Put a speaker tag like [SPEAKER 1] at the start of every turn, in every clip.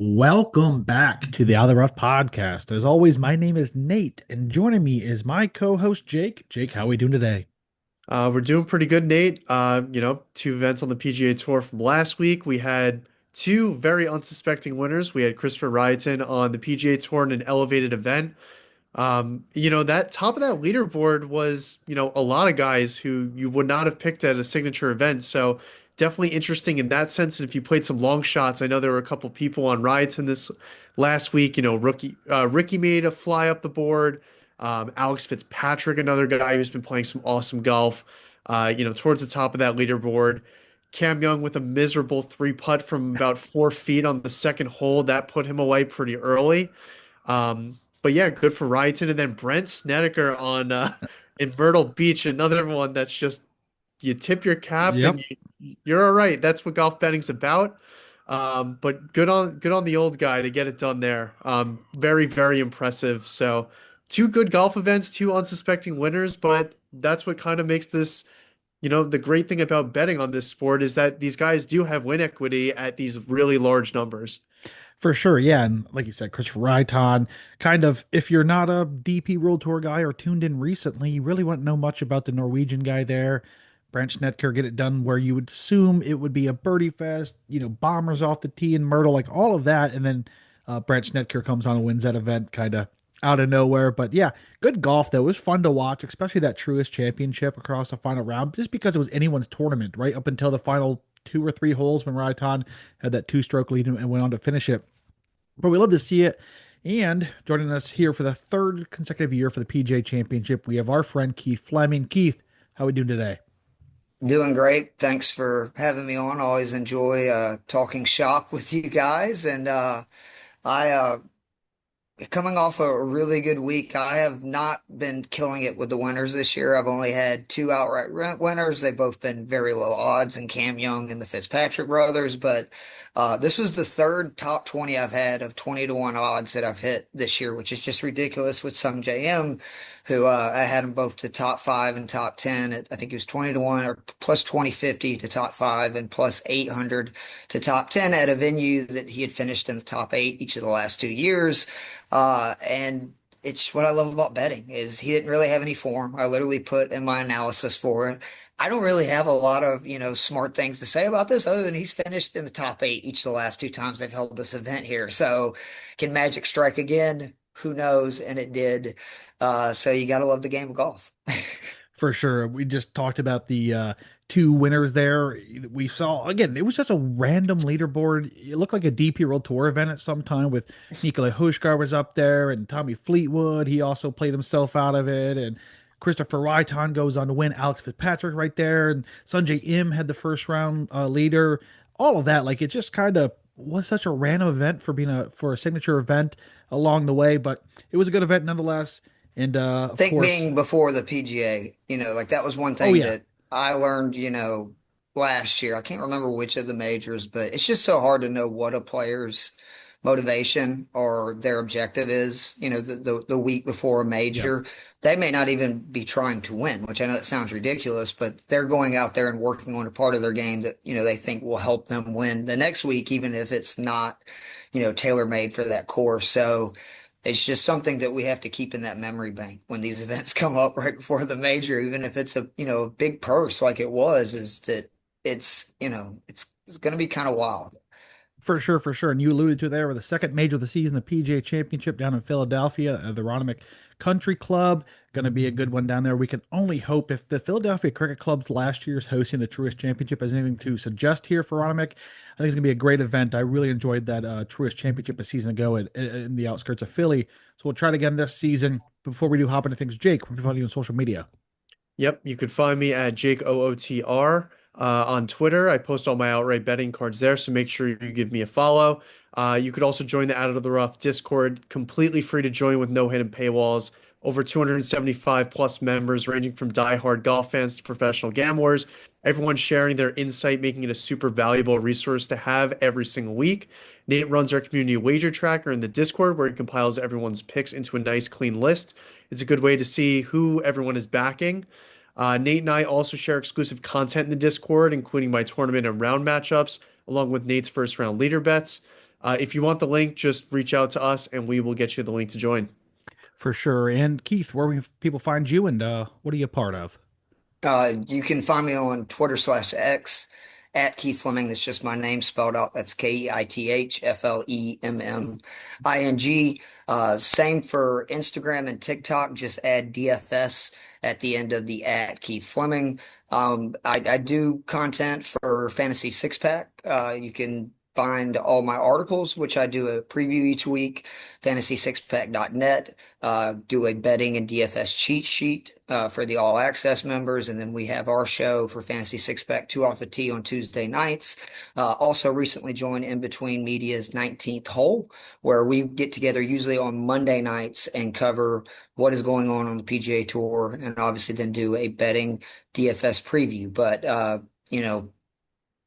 [SPEAKER 1] Welcome back to the Out of the Rough podcast. As always, my name is Nate, and joining me is my co-host Jake. Jake, how are we doing today?
[SPEAKER 2] We're doing pretty good, Nate. Two events on the PGA Tour from last week. We had two very unsuspecting winners. We had Christopher Ryan on the PGA Tour in an elevated event. That top of that leaderboard was, a lot of guys who you would not have picked at a signature event. So definitely interesting in that sense. And if you played some long shots, I know there were a couple people on Ryan this last week. Ricky made a fly up the board. Alex Fitzpatrick, another guy who's been playing some awesome golf. Towards the top of that leaderboard. Cam Young with a miserable three putt from about 4 feet on the second hole that put him away pretty early. But yeah, good for Ryan. And then Brent Snedeker on in Myrtle Beach, another one that's just you tip your cap and
[SPEAKER 1] Yep,
[SPEAKER 2] you're all right. That's what golf betting's about. But good on the old guy to get it done there. Very, very impressive. So two good golf events, two unsuspecting winners, but that's what kind of makes this, the great thing about betting on this sport is that these guys do have win equity at these really large numbers.
[SPEAKER 1] for sure. Yeah, and like you said, Christopher Ryan, kind of, if you're not a DP World Tour guy or tuned in recently, you really wouldn't know much about the Norwegian guy there. Branch Netker get it done where you would assume it would be a birdie fest, bombers off the tee in Myrtle, like all of that, and then Branch Netker comes on and wins that event, kind of out of nowhere. But yeah, good golf though. It was fun to watch, especially that Truist Championship across the final round, just because it was anyone's tournament, right up until the final two or three holes when Raitan had that two-stroke lead and went on to finish it. But we love to see it. And joining us here for the third consecutive year for the PGA Championship, we have our friend Keith Fleming. Keith, how are we doing today?
[SPEAKER 3] Doing great. Thanks for having me on. Always enjoy talking shop with you guys. And I coming off a really good week. I have not been killing it with the winners this year. I've only had two outright winners. They've both been very low odds, and Cam Young and the Fitzpatrick brothers. But this was the third top 20 I've had of 20 to 1 odds that I've hit this year, which is just ridiculous with some JM, who I had them both to top five and top 10. I think it was 20 to 1 or plus 2050 to top five and plus 800 to top 10 at a venue that he had finished in the top eight each of the last 2 years. And it's what I love about betting is he didn't really have any form. I literally put in my analysis for it. I don't really have a lot of, smart things to say about this other than he's finished in the top eight each of the last two times they've held this event here. So can Magic strike again? Who knows? And it did. So you got to love the game of golf.
[SPEAKER 1] For sure. We just talked about the two winners there. We saw, again, it was just a random leaderboard. It looked like a DP World Tour event at some time with Nikolai Hushkar was up there and Tommy Fleetwood. He also played himself out of it. And Christopher Raitan goes on to win. Alex Fitzpatrick right there. And Sanjay Im had the first round leader. All of that. Like it just kind of was such a random event for being a signature event along the way. But it was a good event nonetheless. And of
[SPEAKER 3] Think
[SPEAKER 1] course,
[SPEAKER 3] being before the PGA, like that was one
[SPEAKER 1] oh
[SPEAKER 3] thing
[SPEAKER 1] yeah.
[SPEAKER 3] that I learned, last year. I can't remember which of the majors, but it's just so hard to know what a player's motivation or their objective is, the week before a
[SPEAKER 1] Yep.
[SPEAKER 3] major. They may not even be trying to win, which I know that sounds ridiculous, but they're going out there and working on a part of their game that, they think will help them win the next week, even if it's not, tailor-made for that course. So it's just something that we have to keep in that memory bank when these events come up right before the major, even if it's a big purse like it was, is that it's going to be kind of wild.
[SPEAKER 1] For sure, for sure. And you alluded to there with the second major of the season, the PGA Championship down in Philadelphia, the Ronick Country Club. Going to be a good one down there. We can only hope if the Philadelphia Cricket Club last year is hosting the Truist Championship has anything to suggest here for Ronick. I think it's going to be a great event. I really enjoyed that Truist Championship a season ago in the outskirts of Philly. So we'll try it again this season. Before we do hop into things, Jake, where can we find you on social media?
[SPEAKER 2] Yep, you could find me at JakeOOTR on Twitter. I post all my outright betting cards there, so make sure you give me a follow. You could also join the Out of the Rough Discord, completely free to join with no hidden paywalls. Over 275 plus members, ranging from diehard golf fans to professional gamblers. Everyone sharing their insight, making it a super valuable resource to have every single week. Nate runs our community wager tracker in the Discord, where he compiles everyone's picks into a nice, clean list. It's a good way to see who everyone is backing. Nate and I also share exclusive content in the Discord, including my tournament and round matchups, along with Nate's first round leader bets. If you want the link, just reach out to us and we will get you the link to join.
[SPEAKER 1] For sure. And Keith, where can people find you and what are you a part of?
[SPEAKER 3] You can find me on Twitter/X at Keith Fleming. That's just my name spelled out. That's KeithFlemming. Same for Instagram and TikTok. Just add DFS at the end of the at Keith Fleming. I do content for Fantasy Six Pack. You can find all my articles, which I do a preview each week, fantasysixpack.net. Do a betting and DFS cheat sheet for the all access members. And then we have our show for Fantasy Six Pack, Two Off the Tee on Tuesday nights. Also recently joined In Between Media's 19th Hole, where we get together usually on Monday nights and cover what is going on the PGA Tour, and obviously then do a betting DFS preview. But,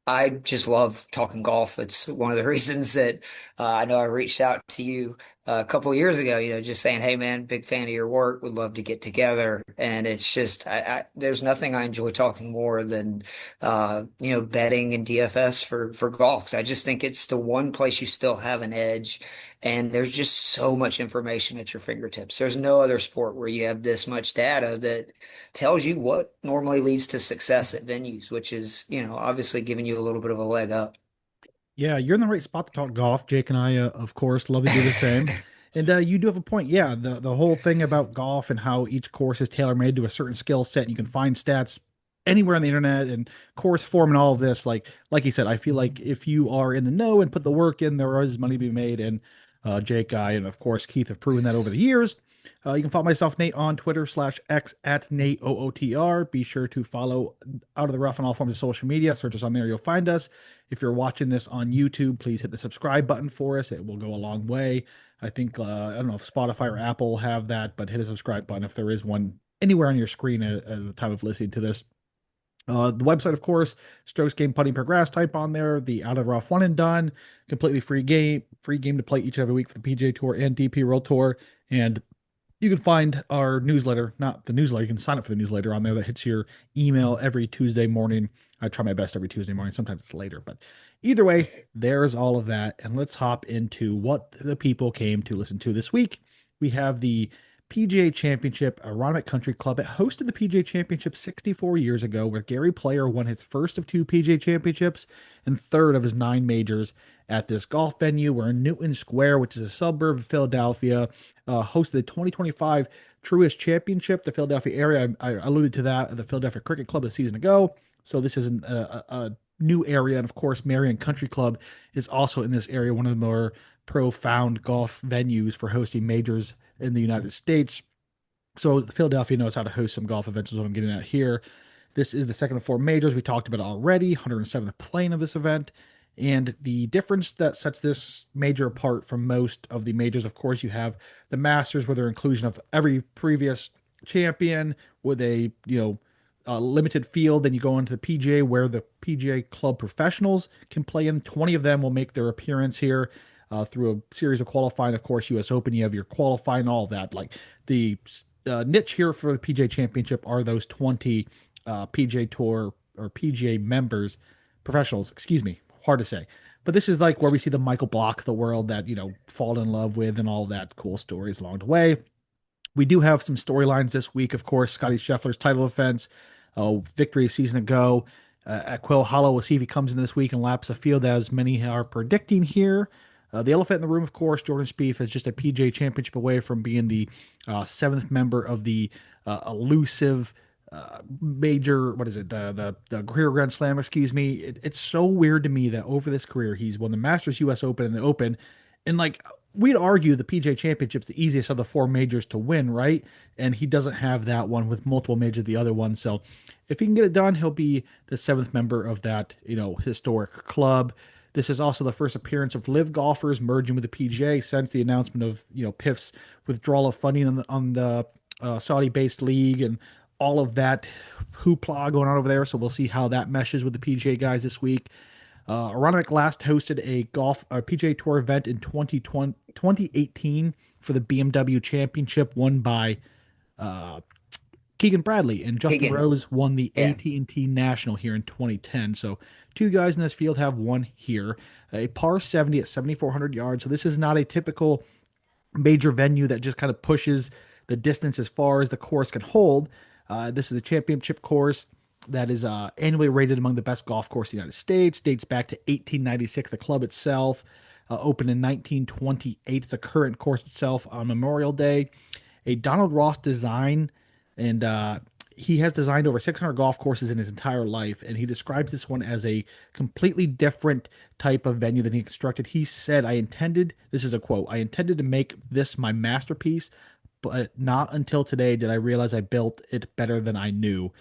[SPEAKER 3] I just love talking golf. It's one of the reasons that I know I reached out to you a couple of years ago, just saying, hey man, big fan of your work, would love to get together. And it's just, there's nothing I enjoy talking more than, betting and DFS for golf. 'Cause I just think it's the one place you still have an edge. And there's just so much information at your fingertips. There's no other sport where you have this much data that tells you what normally leads to success at venues, which is, obviously giving you a little bit of a leg up.
[SPEAKER 1] Yeah, you're in the right spot to talk golf. Jake and I, of course, love to do the same. And you do have a point. Yeah, the whole thing about golf and how each course is tailor made to a certain skill set. You can find stats anywhere on the internet and course form and all of this. Like you said, I feel like if you are in the know and put the work in, there is money to be made. And Jake, I, and of course Keith have proven that over the years. You can follow myself, Nate, on Twitter/X at NateOOTR. Be sure to follow Out of the Rough on all forms of social media. Search us on there, you'll find us. If you're watching this on YouTube, please hit the subscribe button for us. It will go a long way. I think, I don't know if Spotify or Apple have that, but hit a subscribe button if there is one anywhere on your screen at the time of listening to this. The website, of course, strokes, game, putting per grass. Type on there the Out of the Rough one and done. Completely free game to play each and every week for the PGA Tour and DP World Tour. And you can find our newsletter, not the newsletter. You can sign up for the newsletter on there that hits your email every Tuesday morning. I try my best every Tuesday morning. Sometimes it's later, but either way, there's all of that. And let's hop into what the people came to listen to this week. We have the PGA Championship. Aronimink Country Club. It hosted the PGA Championship 64 years ago, where Gary Player won his first of two PGA Championships and third of his 9 majors at this golf venue. We're in Newton Square, which is a suburb of Philadelphia. Hosted the 2025 Truist Championship. The Philadelphia area, I alluded to that, the Philadelphia Cricket Club a season ago. So this is a new area. And of course, Marion Country Club is also in this area, one of the more profound golf venues for hosting majors in the United States. So Philadelphia knows how to host some golf events, is what I'm getting at here. This is the second of 4 majors. We talked about it already, 107th playing of this event. And the difference that sets this major apart from most of the majors, of course, you have the Masters with their inclusion of every previous champion with a limited field. Then you go into the PGA where the PGA Club professionals can play in. 20 of them will make their appearance here through a series of qualifying. Of course, U.S. Open, you have your qualifying, all that. Like the niche here for the PGA Championship are those 20 PGA Tour or PGA members, professionals, excuse me, hard to say. But this is like where we see the Michael Blocks, the world that, fall in love with and all that cool stories along the way. We do have some storylines this week. Of course, Scotty Scheffler's title defense, victory a season ago at Quail Hollow. We'll see if he comes in this week and laps the field as many are predicting here. The elephant in the room, of course, Jordan Spieth is just a PGA Championship away from being the seventh member of the elusive major. What is it? The career Grand Slam. Excuse me. It's so weird to me that over this career he's won the Masters, U.S. Open, and the Open, and like we'd argue the PGA Championship's the easiest of the 4 majors to win, right? And he doesn't have that one with multiple majors of the other one. So if he can get it done, he'll be the seventh member of that historic club. This is also the first appearance of live golfers merging with the PGA since the announcement of PIF's withdrawal of funding on the Saudi-based league and all of that hoopla going on over there. So we'll see how that meshes with the PGA guys this week. Aronimink last hosted a PGA Tour event in 2018 for the BMW Championship, won by Keegan Bradley and Justin
[SPEAKER 3] Higgin.
[SPEAKER 1] Rose won the
[SPEAKER 3] Yeah.
[SPEAKER 1] AT&T National here in 2010. So two guys in this field have won here. A par 70 at 7,400 yards. So this is not a typical major venue that just kind of pushes the distance as far as the course can hold. This is a championship course that is annually rated among the best golf courses in the United States. Dates back to 1896. The club itself opened in 1928. The current course itself on Memorial Day, a Donald Ross design, and he has designed over 600 golf courses in his entire life, and he describes this one as a completely different type of venue than he constructed. He said, "I intended, this is a quote, I intended to make this my masterpiece, but not until today did I realize I built it better than I knew."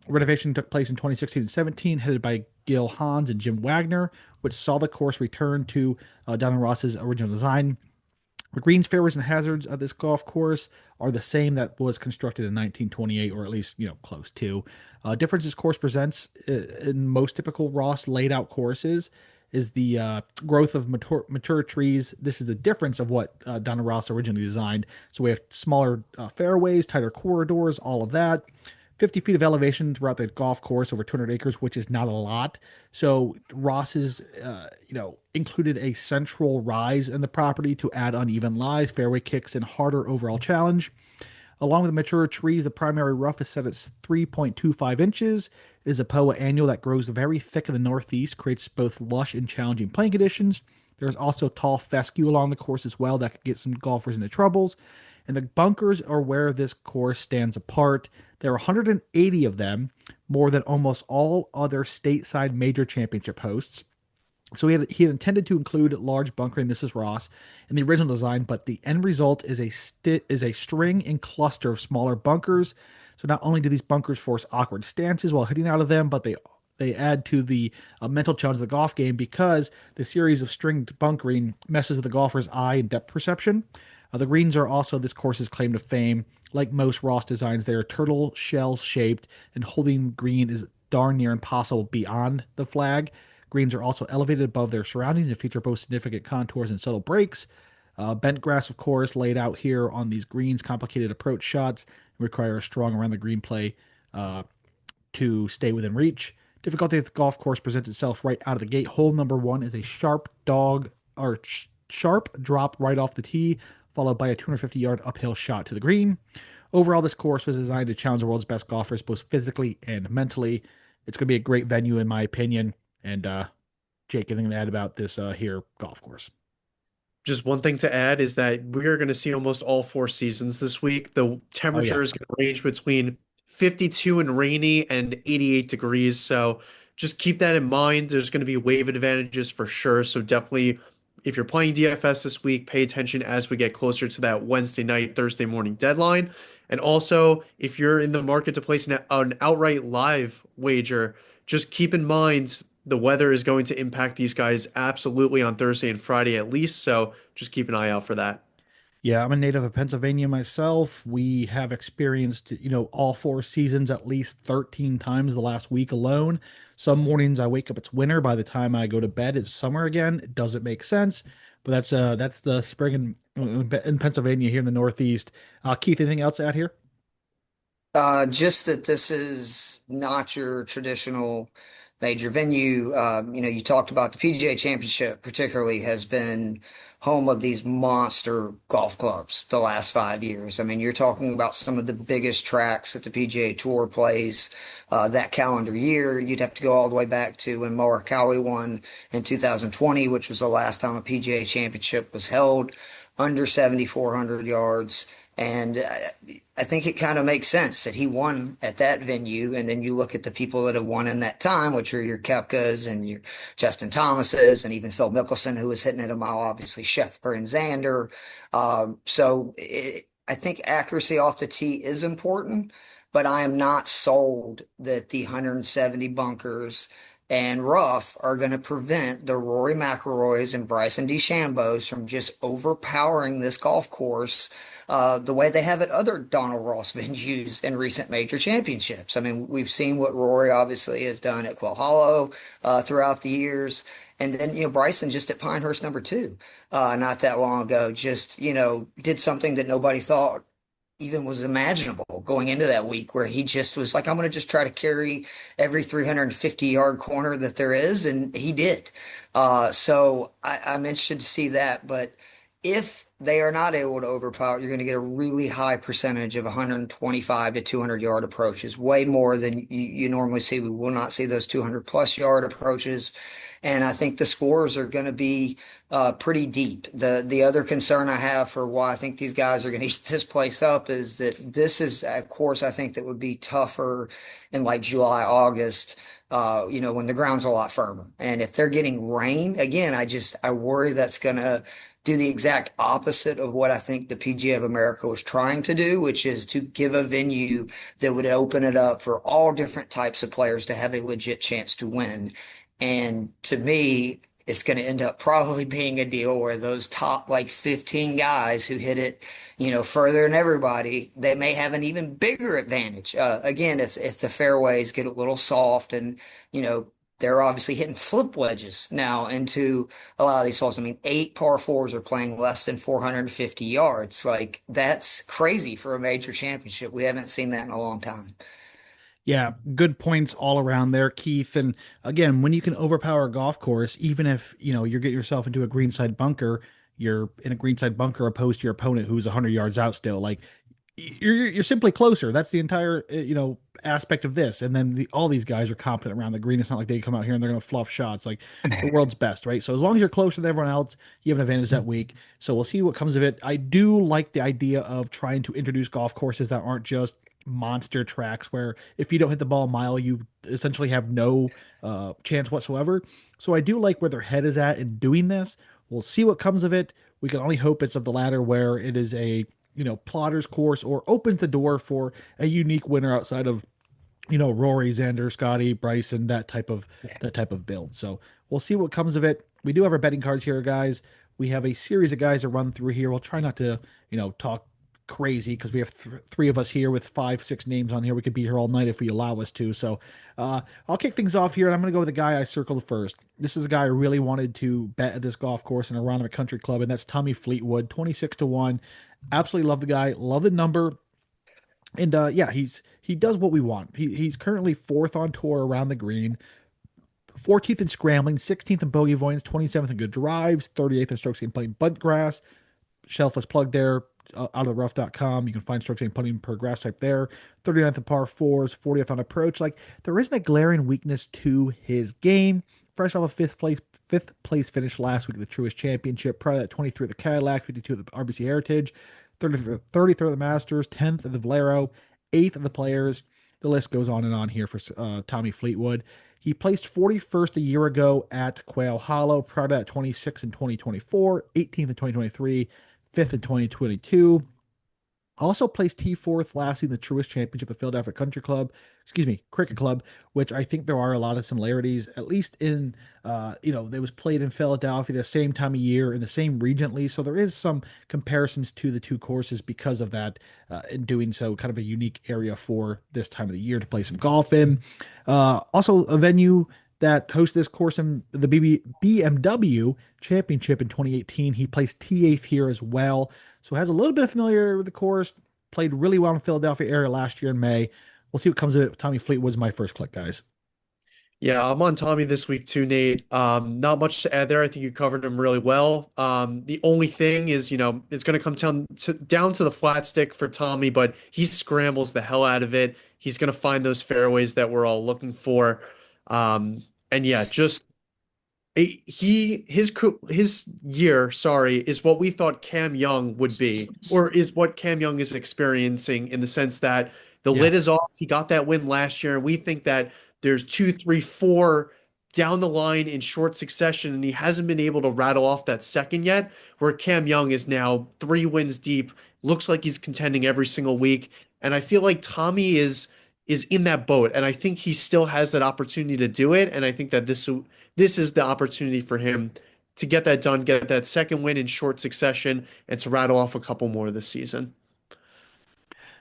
[SPEAKER 1] Renovation took place in 2016 and 17, headed by Gil Hans and Jim Wagner, which saw the course return to Donald Ross's original design. The greens, fairways, and hazards of this golf course are the same that was constructed in 1928, or at least close to. Difference this course presents in most typical Ross laid out courses is the growth of mature trees. This is the difference of what Donna Ross originally designed. So we have smaller fairways, tighter corridors, all of that. 50 feet of elevation throughout the golf course, over 200 acres, which is not a lot. So Ross's, included a central rise in the property to add uneven lies, fairway kicks, and harder overall challenge. Along with the mature trees, the primary rough is set at 3.25 inches. It is a POA annual that grows very thick in the northeast, creates both lush and challenging playing conditions. There's also tall fescue along the course as well that could get some golfers into troubles. And the bunkers are where this course stands apart. There are 180 of them, more than almost all other stateside major championship hosts. So he had intended to include large bunkering. This is Ross in the original design, but the end result is a string and cluster of smaller bunkers. So not only do these bunkers force awkward stances while hitting out of them, but they add to the mental challenge of the golf game because the series of stringed bunkering messes with the golfer's eye and depth perception. The greens are also this course's claim to fame. Like most Ross designs, they are turtle shell shaped, and holding green is darn near impossible beyond the flag. Greens are also elevated above their surroundings and feature both significant contours and subtle breaks. Bent grass, of course, laid out here on these greens, complicated approach shots require a strong around the green play to stay within reach. Difficulty of the golf course presents itself right out of the gate. Hole number one is a sharp drop right off the tee, followed by a 250-yard uphill shot to the green. Overall, this course was designed to challenge the world's best golfers, both physically and mentally. It's going to be a great venue, in my opinion. And Jake, anything to add about this here golf course?
[SPEAKER 2] Just one thing to add is that we are going to see almost all four seasons this week. The
[SPEAKER 1] Oh yeah,
[SPEAKER 2] temperature is going to range between 52 and rainy and 88 degrees. So just keep that in mind. There's going to be wave advantages for sure. So definitely, if you're playing DFS this week, pay attention as we get closer to that Wednesday night, Thursday morning deadline. And also, if you're in the market to place an outright live wager, just keep in mind the weather is going to impact these guys absolutely on Thursday and Friday at least. So just keep an eye out for that.
[SPEAKER 1] yeah. I'm a native of Pennsylvania myself. We have experienced, all four seasons at least 13 times the last week alone. Some mornings I wake up, it's winter. By the time I go to bed, it's summer again. It doesn't make sense, but that's the spring in Pennsylvania here in the Northeast. Keith, anything else to add here?
[SPEAKER 3] Just that this is not your traditional major venue. You talked about the PGA Championship, particularly, has been home of these monster golf clubs the last 5 years. I mean, you're talking about some of the biggest tracks that the PGA Tour plays that calendar year. You'd have to go all the way back to when Morikawa won in 2020, which was the last time a PGA Championship was held under 7,400 yards. And I think it kind of makes sense that he won at that venue. And then you look at the people that have won in that time, which are your Koepkas and your Justin Thomases and even Phil Mickelson, who was hitting it a mile, obviously Scheffler and Xander. I think accuracy off the tee is important, but I am not sold that the 170 bunkers and rough are going to prevent the Rory McIlroys and Bryson DeChambeaus from just overpowering this golf course the way they have at other Donald Ross venues in recent major championships. I mean, we've seen what Rory obviously has done at Quail Hollow throughout the years. And then, Bryson just at Pinehurst number two, not that long ago, just, did something that nobody thought even was imaginable going into that week, where he just was like, I'm going to just try to carry every 350-yard corner that there is. And he did. I'm interested to see that. But if they are not able to overpower, you're going to get a really high percentage of 125 to 200-yard approaches, way more than you normally see. We will not see those 200 plus yard approaches. And I think the scores are going to be pretty deep. The other concern I have for why I think these guys are going to eat this place up is that this is a course I think that would be tougher in like July, August, when the ground's a lot firmer. And if they're getting rain, again, I worry that's going to do the exact opposite of what I think the PGA of America was trying to do, which is to give a venue that would open it up for all different types of players to have a legit chance to win. And to me, it's going to end up probably being a deal where those top like 15 guys who hit it, further than everybody, they may have an even bigger advantage. Again, if the fairways get a little soft and, they're obviously hitting flip wedges now into a lot of these holes. I mean, 8 par 4s are playing less than 450 yards. Like, that's crazy for a major championship. We haven't seen that in a long time.
[SPEAKER 1] Yeah, good points all around there, Keith. And again, when you can overpower a golf course, even if, you're getting yourself into a greenside bunker, you're in a greenside bunker opposed to your opponent who's 100 yards out still. Like, you're simply closer. That's the entire aspect of this. And then all these guys are competent around the green. It's not like they come out here and they're going to fluff shots like the world's best, right? So as long as you're closer than everyone else, you have an advantage that week. So we'll see what comes of it. I do like the idea of trying to introduce golf courses that aren't just monster tracks where if you don't hit the ball a mile, you essentially have no chance whatsoever. So I do like where their head is at in doing this. We'll see what comes of it. We can only hope it's of the latter where it is a plotter's course or opens the door for a unique winner outside of Rory, Xander, Scotty, Bryson, that type of build. So we'll see what comes of it. We do have our betting cards here, guys. We have a series of guys to run through here. We'll try not to talk crazy because we have three of us here with 5, 6 names on here. We could be here all night if we allow us to. So I'll kick things off here, and I'm going to go with the guy I circled first. This is a guy I really wanted to bet at this golf course in Aronimink Country Club, and that's Tommy Fleetwood, 26 to 1. Absolutely love the guy, love the number. And yeah, he does what we want. He's currently fourth on tour around the green, 14th in scrambling, 16th in bogey avoidance, 27th in good drives, 38th in strokes gained playing bunt grass. Shelfless plug there, outoftherough.com. You can find strokes gained putting per grass type there. 39th in par 4s, 40th on approach. Like, there isn't a glaring weakness to his game. Fresh off a fifth place finish last week at the Truist Championship. Prior to that, 23 at the Cadillac, 52 at the RBC Heritage, 33rd at the Masters, 10th at the Valero, 8th at the Players. The list goes on and on here for Tommy Fleetwood. He placed 41st a year ago at Quail Hollow. Prior to that, 26th in 2024, 18th in 2023, 5th in 2022. Also placed T4th last in the Truist Championship at Philadelphia Cricket Club, which I think there are a lot of similarities, at least in, it was played in Philadelphia the same time of year in the same regionally. So there is some comparisons to the two courses because of that, in doing so, kind of a unique area for this time of the year to play some golf in. Also, a venue that hosts this course in the BMW Championship in 2018. He placed T8th here as well. So has a little bit of familiarity with the course. Played really well in the Philadelphia area last year in May. We'll see what comes of it. Tommy Fleetwood's my first click, guys.
[SPEAKER 2] Yeah, I'm on Tommy this week too, Nate. Not much to add there. I think you covered him really well. The only thing is, it's going to come down to the flat stick for Tommy, but he scrambles the hell out of it. He's going to find those fairways that we're all looking for. And yeah, just his year, sorry, is what we thought Cam Young would be, or is what Cam Young is experiencing in the sense that the
[SPEAKER 1] Yeah.
[SPEAKER 2] lid is off. He got that win last year, and we think that there's two, three, four down the line in short succession, and he hasn't been able to rattle off that second yet. Where Cam Young is now 3 wins deep, looks like he's contending every single week, and I feel like Tommy is in that boat, and I think he still has that opportunity to do it, and I think that this is the opportunity for him to get that done, get that second win in short succession, and to rattle off a couple more this season.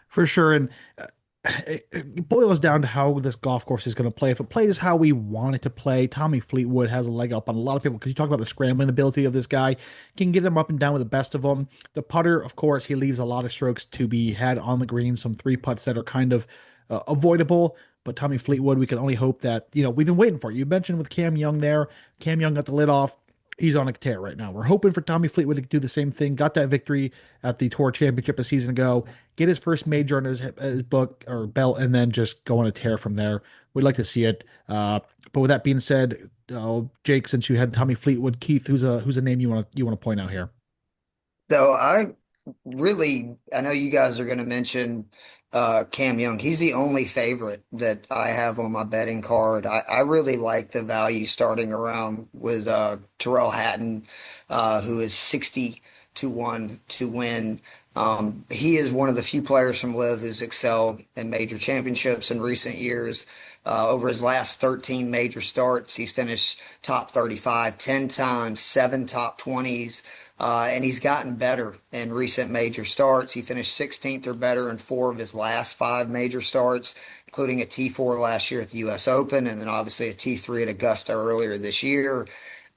[SPEAKER 1] For sure. And it boils down to how this golf course is going to play. If it plays how we want it to play, Tommy Fleetwood has a leg up on a lot of people because you talk about the scrambling ability of this guy, can get him up and down with the best of them. The putter, of course, he leaves a lot of strokes to be had on the green, some three putts that are kind of avoidable. But Tommy Fleetwood, we can only hope that, we've been waiting for it. You mentioned with Cam Young there. Cam Young got the lid off. He's on a tear right now. We're hoping for Tommy Fleetwood to do the same thing. Got that victory at the Tour Championship a season ago, get his first major on his book or belt, and then just go on a tear from there. We'd like to see it. But with that being said, Jake, since you had Tommy Fleetwood, Keith, who's a name you want to point out here?
[SPEAKER 3] So I know you guys are going to mention Cam Young. He's the only favorite that I have on my betting card. I really like the value starting around with Terrell Hatton, who is 60 to 1 to win. He is one of the few players from Live who's excelled in major championships in recent years. Over his last 13 major starts, he's finished top 35 10 times, seven top 20s. And he's gotten better in recent major starts. He finished 16th or better in four of his last five major starts, including a T4 last year at the US Open, and then obviously a T3 at Augusta earlier this year.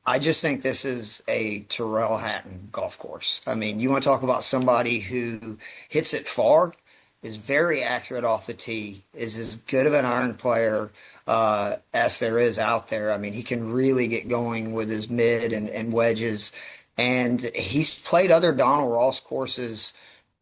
[SPEAKER 3] I just think this is a Tyrrell Hatton golf course. I mean, you want to talk about somebody who hits it far, is very accurate off the tee, is as good of an iron player as there is out there. I mean, he can really get going with his mid and wedges. And he's played other Donald Ross courses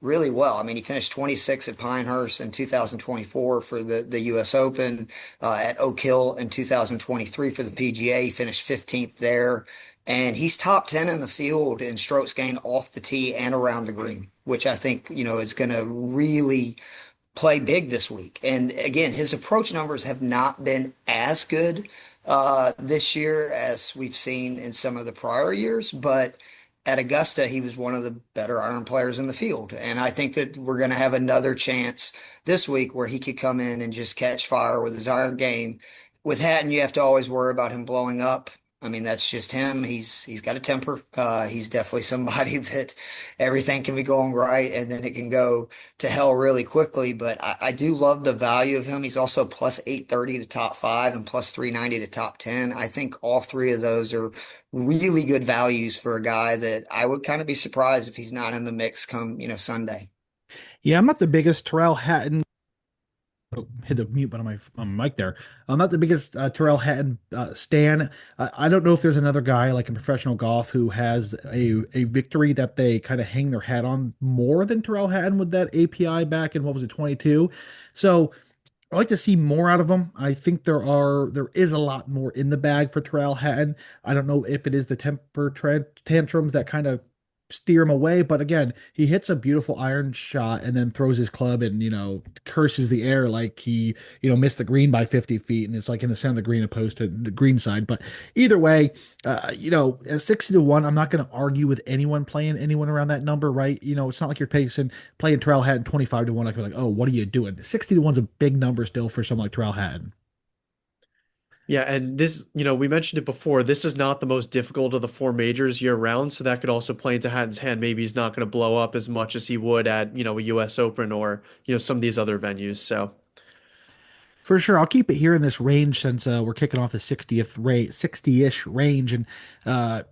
[SPEAKER 3] really well. I mean, he finished 26 at Pinehurst in 2024 for the U.S. Open, at Oak Hill in 2023 for the PGA. He finished 15th there. And he's top 10 in the field in strokes gained off the tee and around the green, which I think, is going to really play big this week. And again, his approach numbers have not been as good this year as we've seen in some of the prior years, but at Augusta, he was one of the better iron players in the field. And I think that we're going to have another chance this week where he could come in and just catch fire with his iron game. With Hatton, you have to always worry about him blowing up. I mean, that's just him. He's got a temper. He's definitely somebody that everything can be going right and then it can go to hell really quickly. But I do love the value of him. He's also plus 830 to top five and plus 390 to top 10. I think all three of those are really good values for a guy that I would kind of be surprised if he's not in the mix come, Sunday.
[SPEAKER 1] Yeah, I'm not the biggest Terrell Hatton. Oh, hit the mute button on my mic there. I'm not the biggest Terrell Hatton stan. I don't know if there's another guy like in professional golf who has a victory that they kind of hang their hat on more than Terrell Hatton with that API back in what was it, 22. So I like to see more out of him. I think there is a lot more in the bag for Terrell Hatton. I don't know if it is the tantrums that kind of steer him away, but again, he hits a beautiful iron shot and then throws his club and curses the air like he missed the green by 50 feet and it's like in the center of the green opposed to the green side. But either way, at 60 to 1, I'm not going to argue with anyone playing anyone around that number, right? It's not like you're playing Terrell Hatton 25 to 1. I could be like, oh, what are you doing? 60 to 1's a big number still for someone like Terrell Hatton.
[SPEAKER 2] Yeah, and this, we mentioned it before. This is not the most difficult of the four majors year round, so that could also play into Hatton's hand. Maybe he's not going to blow up as much as he would at, a US Open or, some of these other venues. So,
[SPEAKER 1] For sure, I'll keep it here in this range since we're kicking off the 60th rate, 60-ish range. And uh,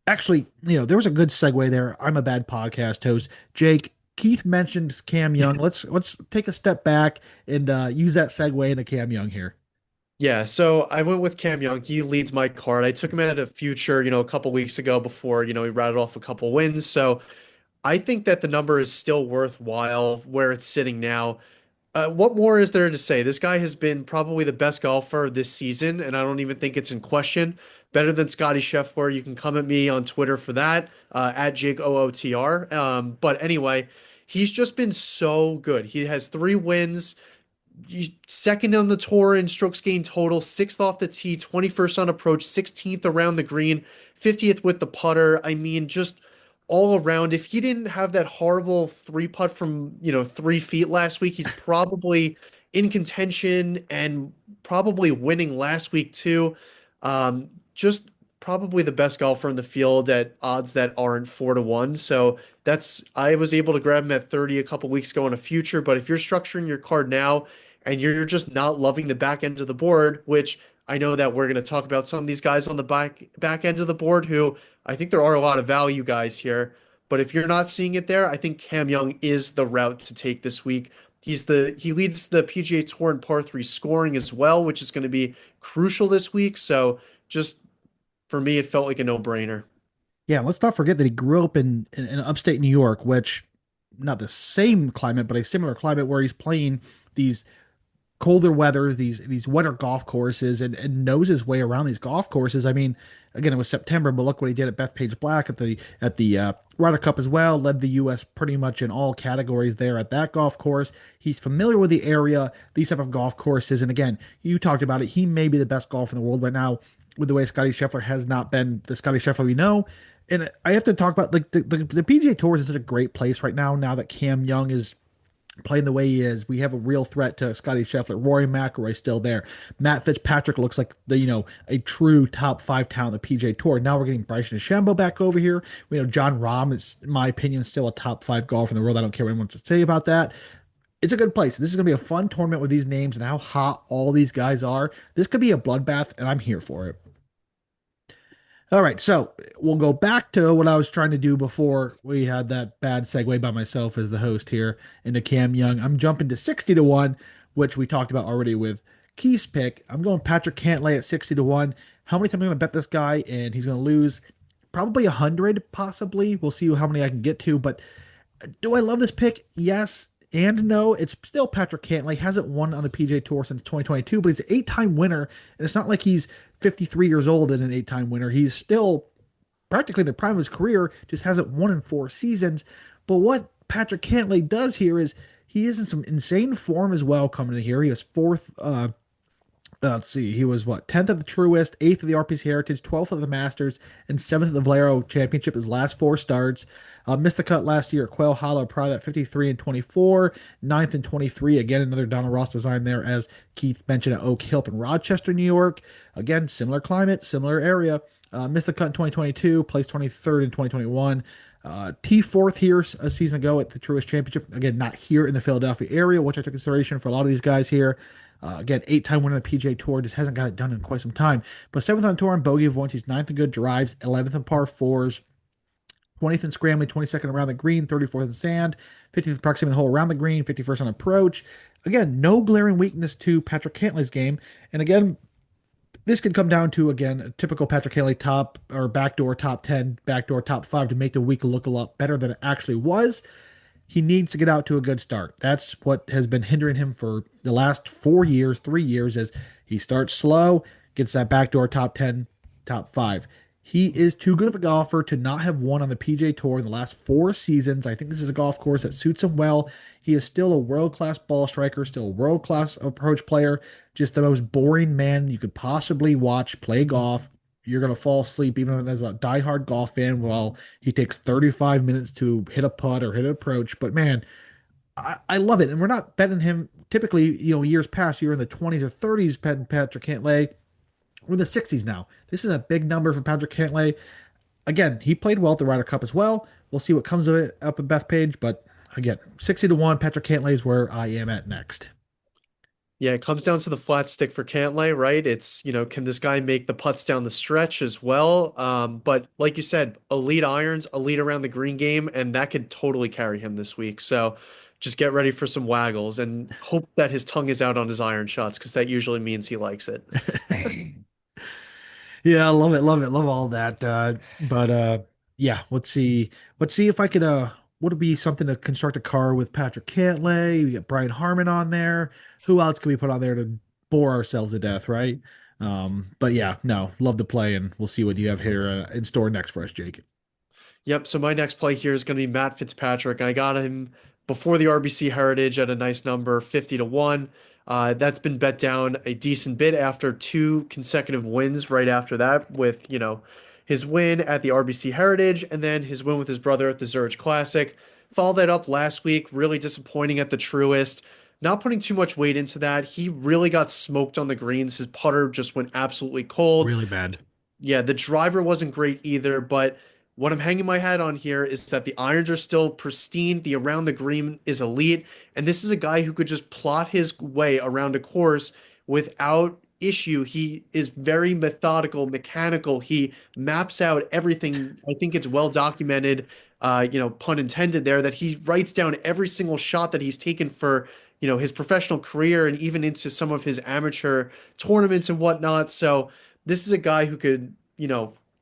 [SPEAKER 1] actually, there was a good segue there. I'm a bad podcast host. Jake, Keith mentioned Cam Young. Let's take a step back and use that segue into Cam Young here.
[SPEAKER 2] yeah, so I went with Cam Young. He leads my card. I took him at a future, a couple weeks ago before, he rattled off a couple wins. So I think that the number is still worthwhile where it's sitting now. What more is there to say? This guy has been probably the best golfer this season, and I don't even think it's in question. Better than Scotty Scheffler. You can come at me on Twitter for that, at JakeOOTR. But anyway, he's just been so good. He has three wins, second on the tour in strokes gained total, sixth off the tee, 21st on approach, 16th around the green, 50th with the putter. I mean, just all around. If he didn't have that horrible three putt from, 3 feet last week, he's probably in contention and probably winning last week too. Just probably the best golfer in the field at odds that aren't 4-1. So I was able to grab him at 30 a couple weeks ago on a future. But if you're structuring your card now and you're just not loving the back end of the board, which I know that we're going to talk about some of these guys on the back end of the board who I think there are a lot of value guys here. But if you're not seeing it there, I think Cam Young is the route to take this week. He leads the PGA Tour in par three scoring as well, which is going to be crucial this week. So just for me, it felt like a no-brainer.
[SPEAKER 1] Yeah, let's not forget that he grew up in upstate New York, which not the same climate, but a similar climate where he's playing these colder weathers, these wetter golf courses, and knows his way around these golf courses. I mean, again, it was September, but look what he did at Bethpage Black at the Ryder Cup as well. Led the U.S. pretty much in all categories there at that golf course. He's familiar with the area, these type of golf courses, and again, you talked about it. He may be the best golfer in the world right now. With the way Scotty Scheffler has not been the Scotty Scheffler we know. And I have to talk about like the PGA Tour is in such a great place right now. Now that Cam Young is playing the way he is, we have a real threat to Scotty Scheffler. Rory McIlroy still there. Matt Fitzpatrick looks like a true top five talent on the PGA Tour. Now we're getting Bryson DeChambeau back over here. We know John Rahm is, in my opinion, still a top five golfer in the world. I don't care what anyone wants to say about that. It's a good place. This is going to be a fun tournament with these names and how hot all these guys are. This could be a bloodbath, and I'm here for it. All right, so we'll go back to what I was trying to do before we had that bad segue by myself as the host here into Cam Young. I'm jumping to 60-1, which we talked about already with Keith's pick. I'm going Patrick Cantlay at 60-1. How many times am I going to bet this guy and he's going to lose? Probably 100, possibly. We'll see how many I can get to, but do I love this pick? Yes and no. It's still Patrick Cantlay. Hasn't won on the PGA Tour since 2022, but he's an eight-time winner, and it's not like he's 53 years old and an eight-time winner. He's still practically in the prime of his career, just hasn't won in 4 seasons. But what Patrick Cantlay does here is he is in some insane form as well coming in here. He was fourth let's see, he was what, 10th at the Truist, 8th at the RPC Heritage, 12th at the Masters, and 7th at the Valero Championship his last four starts. Missed the cut last year at Quail Hollow, prior to that 53 and 24, 9th and 23. Again, another Donald Ross design there, as Keith mentioned, at Oak Hill in Rochester, New York. Again, similar climate, similar area. Missed the cut in 2022, placed 23rd in 2021. T4th here a season ago at the Truist Championship. Again, not here in the Philadelphia area, which I took consideration for a lot of these guys here. Again, eight-time winner of the PGA Tour, just hasn't got it done in quite some time. But 7th on tour on bogey avoidance, he's 9th in good drives, 11th in par fours, 20th in scrambling, 22nd around the green, 34th in sand, 50th proximity the hole around the green, 51st on approach. Again, no glaring weakness to Patrick Cantlay's game. And again, this could come down to, again, a typical Patrick Cantlay top or backdoor top 10, backdoor top 5 to make the week look a lot better than it actually was. He needs to get out to a good start. That's what has been hindering him for the last 4 years, 3 years, as he starts slow, gets that backdoor top 10, top 5. He is too good of a golfer to not have won on the PGA Tour in the last 4 seasons. I think this is a golf course that suits him well. He is still a world-class ball striker, still a world-class approach player, just the most boring man you could possibly watch play golf. You're going to fall asleep even as a diehard golf fan while he takes 35 minutes to hit a putt or hit an approach. But man, I love it. And we're not betting him typically, years past, you're in the 20s or 30s betting Patrick Cantlay. We're in the 60s now. This is a big number for Patrick Cantlay. Again, he played well at the Ryder Cup as well. We'll see what comes of it up at Bethpage. But again, 60-1, Patrick Cantlay is where I am at next.
[SPEAKER 2] Yeah, it comes down to the flat stick for Cantlay, right? It's, can this guy make the putts down the stretch as well? But like you said, elite irons, elite around the green game, and that could totally carry him this week. So just get ready for some waggles and hope that his tongue is out on his iron shots because that usually means he likes it.
[SPEAKER 1] Yeah, I love it, love it, love all that. But yeah, let's see if I could would it be something to construct a car with Patrick Cantlay? We get Brian Harmon on there. Who else can we put on there to bore ourselves to death, right? But yeah, no, love the play, and we'll see what you have here in store next for us, Jake.
[SPEAKER 2] Yep. So my next play here is going to be Matt Fitzpatrick. I got him before the RBC Heritage at a nice number, 50-1. That's been bet down a decent bit after two consecutive wins right after that with, his win at the RBC Heritage and then his win with his brother at the Zurich Classic. Followed that up last week, really disappointing at the Truist. Not putting too much weight into that. He really got smoked on the greens. His putter just went absolutely cold.
[SPEAKER 1] Really bad.
[SPEAKER 2] Yeah, the driver wasn't great either, but what I'm hanging my hat on here is that the irons are still pristine, the around the green is elite, and this is a guy who could just plot his way around a course without issue. He is very methodical, mechanical. He maps out everything. I think it's well documented, pun intended there, that he writes down every single shot that he's taken for, his professional career and even into some of his amateur tournaments and whatnot. So this is a guy who could,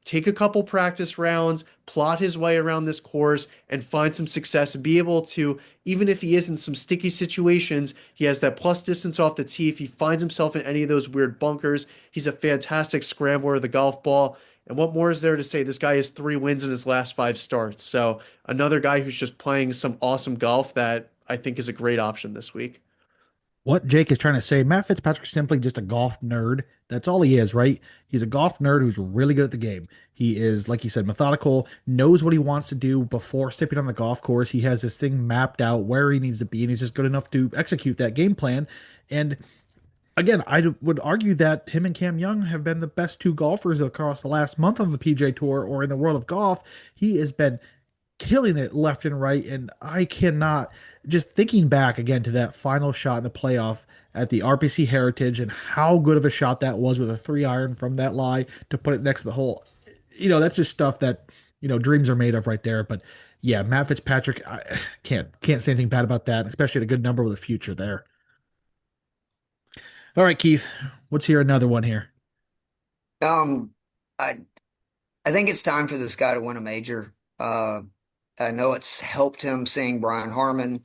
[SPEAKER 2] take a couple practice rounds, plot his way around this course, and find some success and be able to, even if he is in some sticky situations, he has that plus distance off the tee. If he finds himself in any of those weird bunkers, he's a fantastic scrambler of the golf ball. And what more is there to say? This guy has 3 wins in his last 5 starts. So another guy who's just playing some awesome golf that I think is a great option this week.
[SPEAKER 1] What Jake is trying to say, Matt Fitzpatrick's simply just a golf nerd. That's all he is, right? He's a golf nerd who's really good at the game. He is, like you said, methodical, knows what he wants to do before stepping on the golf course. He has this thing mapped out where he needs to be, and he's just good enough to execute that game plan. And again, would argue that him and Cam Young have been the best two golfers across the last month on the PGA Tour or in the world of golf. He has been killing it left and right. And I cannot, just thinking back again to that final shot in the playoff at the RPC Heritage and how good of a shot that was with a 3 iron from that lie to put it next to the hole. That's just stuff that, dreams are made of right there. But yeah, Matt Fitzpatrick, I can't say anything bad about that, especially at a good number with a future there. All right, Keith, let's hear another one here.
[SPEAKER 3] Um, I I think it's time for this guy to win a major. I know it's helped him seeing Brian Harman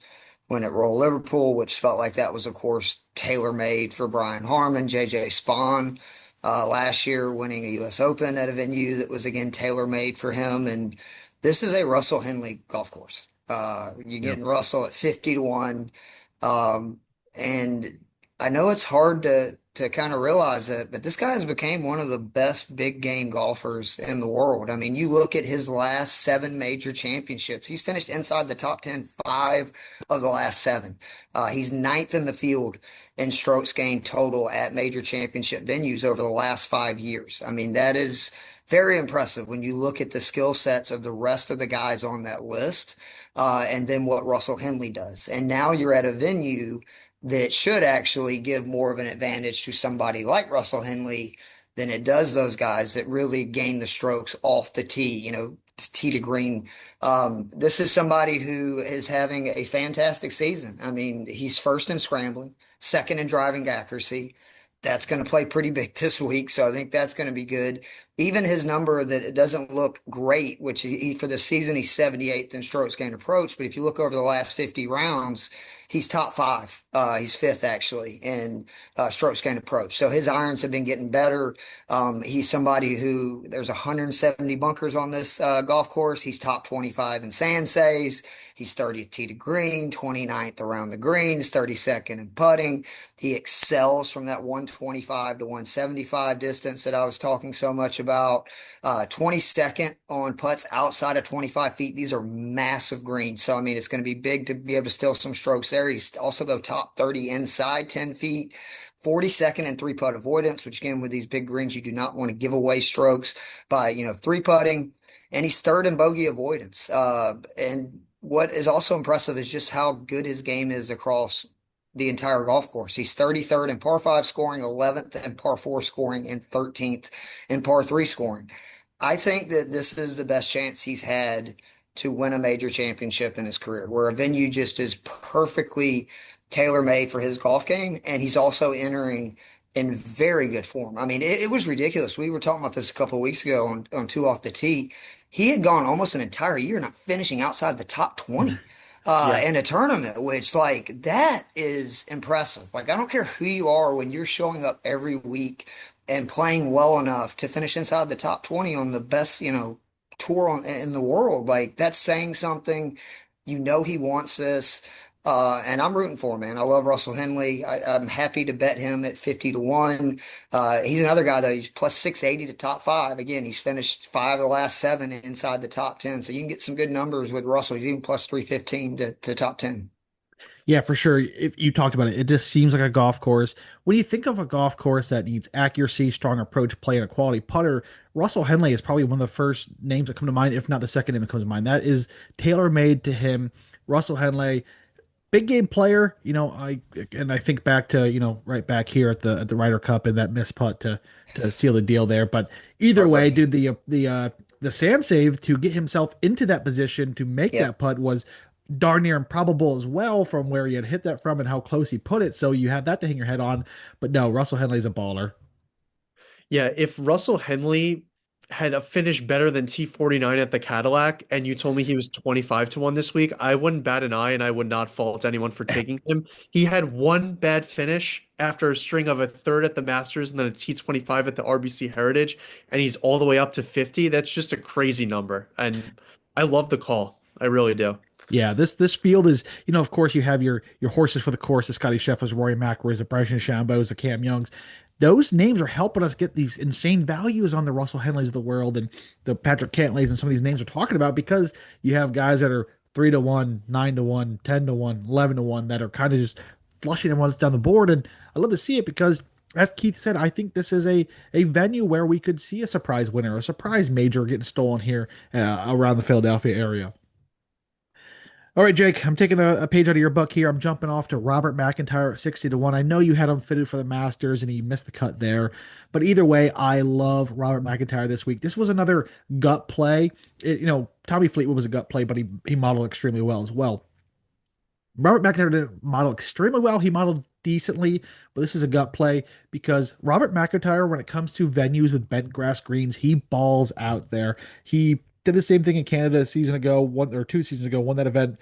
[SPEAKER 3] win at Royal Liverpool, which felt like that was, of course, tailor-made for Brian Harman. JJ Spawn last year winning a U.S. Open at a venue that was again tailor-made for him. And this is a Russell Henley golf course. You're
[SPEAKER 1] Yep.
[SPEAKER 3] getting Russell at 50 to 1. Um, and I know it's hard to kind of realize it, but this guy has become one of the best big game golfers in the world. I mean, you look at his last 7 major championships. He's finished inside the top 10 5 of the last 7. He's ninth in the field in strokes gained total at major championship venues over the last 5 years. I mean, that is very impressive when you look at the skill sets of the rest of the guys on that list, and then what Russell Henley does. And now you're at a venue that should actually give more of an advantage to somebody like Russell Henley than it does those guys that really gain the strokes off the tee, tee to green. This is somebody who is having a fantastic season. I mean, he's first in scrambling, second in driving accuracy. That's going to play pretty big this week, so I think that's going to be good. Even his number that it doesn't look great, which for the season he's 78th in strokes gained approach, but if you look over the last 50 rounds, he's top 5. He's fifth actually in strokes gained approach. So his irons have been getting better. He's somebody who there's 170 bunkers on this golf course. He's top 25 in sand saves. He's 30th tee to green, 29th around the greens, 32nd in putting. He excels from that 125 to 175 distance that I was talking so much about. 22nd on putts outside of 25 feet. These are massive greens. So, I mean, it's going to be big to be able to steal some strokes there. He's also, though, top 30 inside 10 feet. 42nd in three-putt avoidance, which again, with these big greens, you do not want to give away strokes by, three-putting. And he's third in bogey avoidance. And what is also impressive is just how good his game is across the entire golf course. He's 33rd in par 5 scoring, 11th in par 4 scoring, and 13th in par 3 scoring. I think that this is the best chance he's had to win a major championship in his career, where a venue just is perfectly tailor-made for his golf game, and he's also entering in very good form. I mean, it was ridiculous. We were talking about this a couple of weeks ago on Two Off the Tee. He had gone almost an entire year not finishing outside the top 20
[SPEAKER 2] Yeah.
[SPEAKER 3] in a tournament, which like that is impressive. Like I don't care who you are when you're showing up every week and playing well enough to finish inside the top 20 on the best, tour in the world. Like that's saying something. He wants this. And I'm rooting for him, man. I love Russell Henley. I'm happy to bet him at 50 to 1. He's another guy, though. He's plus 680 to top 5. Again, he's finished 5 of the last 7 inside the top 10. So you can get some good numbers with Russell. He's even plus 315 to top 10.
[SPEAKER 1] Yeah, for sure. If you talked about it, it just seems like a golf course. When you think of a golf course that needs accuracy, strong approach play, and a quality putter, Russell Henley is probably one of the first names that come to mind, if not the second name that comes to mind. That is tailor made to him. Russell Henley, big game player. I think back to right back here at the Ryder Cup and that missed putt to seal the deal there. But either way,
[SPEAKER 3] Heartbreaking.
[SPEAKER 1] dude, the sand save to get himself into that position to make
[SPEAKER 3] Yep.
[SPEAKER 1] that putt was darn near improbable as well from where he had hit that from and how close he put it. So you have that to hang your head on. But no, Russell Henley's a baller.
[SPEAKER 2] Yeah, if Russell Henley had a finish better than T49 at the Cadillac and you told me he was 25 to 1 this week, I wouldn't bat an eye and I would not fault anyone for taking him. He had one bad finish after a string of a third at the Masters and then a T25 at the RBC Heritage, and he's all the way up to 50. That's just a crazy number. And I love the call. I really do.
[SPEAKER 1] Yeah, this field is, of course, you have your horses for the course, the Scotty Schefflers, Rory McIlroys, the Bryson DeChambeaus, the Cam Youngs. Those names are helping us get these insane values on the Russell Henleys of the world and the Patrick Cantlays and some of these names we're talking about because you have guys that are 3 to 1, 9 to 1, 10 to 1, 11 to 1 that are kind of just flushing everyone's down the board. And I love to see it because, as Keith said, I think this is a venue where we could see a surprise winner, a surprise major getting stolen here around the Philadelphia area. All right, Jake, I'm taking a page out of your book here. I'm jumping off to Robert McIntyre at 60 to 1. I know you had him fitted for the Masters and he missed the cut there. But either way, I love Robert McIntyre this week. This was another gut play. Tommy Fleetwood was a gut play, but he modeled extremely well as well. Robert McIntyre didn't model extremely well. He modeled decently, but this is a gut play because Robert McIntyre, when it comes to venues with bent grass greens, he balls out there. He did the same thing in Canada a season ago, 1 or 2 seasons ago, won that event,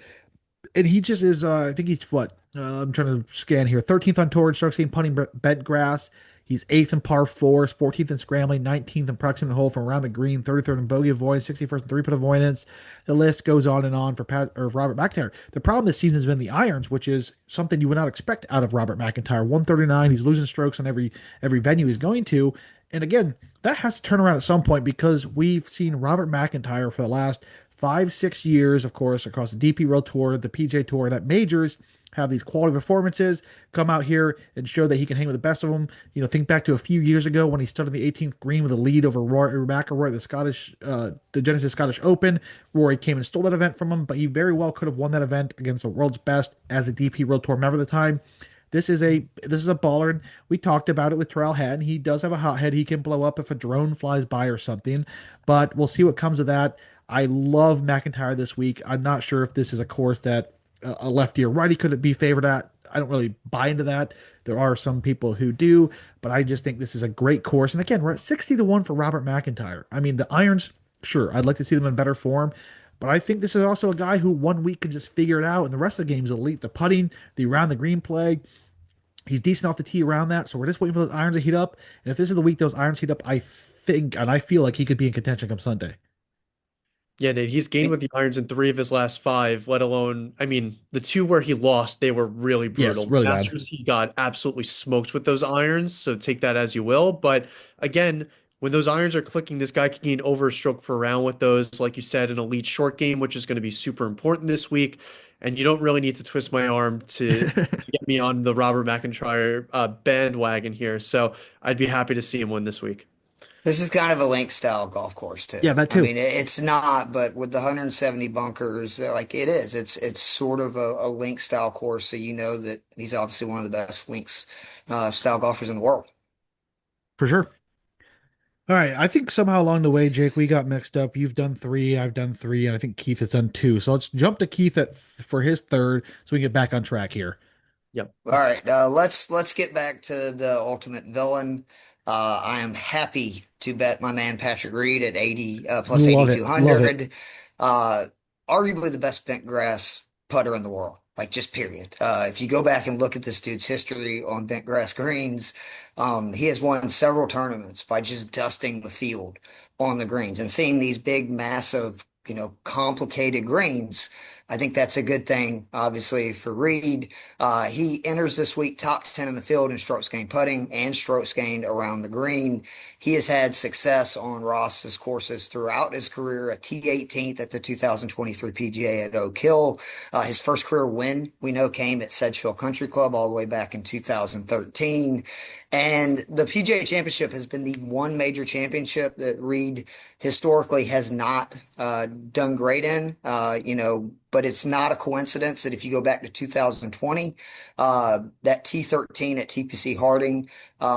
[SPEAKER 1] and he just is. I think he's what I'm trying to scan here. 13th on tour in strokes gained putting bent grass. He's eighth in par fours, 14th in scrambling, 19th in proximate hole from around the green, 33rd in bogey avoidance, 61st in three-putt avoidance. The list goes on and on for Robert McIntyre. The problem this season has been the irons, which is something you would not expect out of Robert McIntyre. 139, he's losing strokes on every venue he's going to. And again, that has to turn around at some point because we've seen Robert McIntyre for the last 5, 6 years, of course, across the DP World Tour, the PGA Tour, and at majors, have these quality performances, come out here and show that he can hang with the best of them. Think back to a few years ago when he stood on the 18th green with a lead over Rory McIlroy at the Genesis Scottish Open. Rory came and stole that event from him, but he very well could have won that event against the world's best as a DP World Tour member at the time. This is a baller, and we talked about it with Terrell Hatton. He does have a hot head. He can blow up if a drone flies by or something, but we'll see what comes of that. I love McIntyre this week. I'm not sure if this is a course that a lefty or righty could be favored at. I don't really buy into that. There are some people who do, but I just think this is a great course. And again, we're at 60 to 1 for Robert McIntyre. I mean, the irons, sure, I'd like to see them in better form, but I think this is also a guy who 1 week can just figure it out, and the rest of the game is elite. The putting, the around the green play, he's decent off the tee around that. So we're just waiting for those irons to heat up. And if this is the week those irons heat up, I think and I feel like he could be in contention come Sunday.
[SPEAKER 2] Yeah, Nate, he's gained with the irons in three of his last five, let alone, I mean, the two where he lost, they were really
[SPEAKER 1] Yes,
[SPEAKER 2] brutal.
[SPEAKER 1] really bad.
[SPEAKER 2] Masters, he got absolutely smoked with those irons, so take that as you will. But again, when those irons are clicking, this guy can gain over a stroke per round with those, like you said, an elite short game, which is going to be super important this week. And you don't really need to twist my arm to get me on the Robert McIntyre bandwagon here. So I'd be happy to see him win this week.
[SPEAKER 3] This is kind of a link style golf course too.
[SPEAKER 1] Yeah, that
[SPEAKER 3] I
[SPEAKER 1] too.
[SPEAKER 3] mean, it's not, but with the 170 bunkers, like it is. It's sort of a link style course, so you know that he's obviously one of the best links style golfers in the world.
[SPEAKER 1] For sure. All right. I think somehow along the way, Jake, we got mixed up. You've done three, I've done three, and I think Keith has done two. So let's jump to Keith for his third so we can get back on track here.
[SPEAKER 2] Yep.
[SPEAKER 3] All right, let's get back to the ultimate villain. I am happy to bet my man Patrick Reed at 80 plus
[SPEAKER 1] Love it. Love it.
[SPEAKER 3] 8,200. Uh, Arguably the best bent grass putter in the world, like just period. If you go back and look at this dude's history on bent grass greens, he has won several tournaments by just dusting the field on the greens and seeing these big, massive, complicated greens. I think that's a good thing, obviously, for Reed. He enters this week top 10 in the field in strokes gained putting and strokes gained around the green. He has had success on Ross's courses throughout his career, a T18th at the 2023 PGA at Oak Hill. His first career win, we know, came at Sedgefield Country Club all the way back in 2013. And the PGA Championship has been the one major championship that Reed historically has not done great in. But it's not a coincidence that if you go back to 2020, that T13 at TPC Harding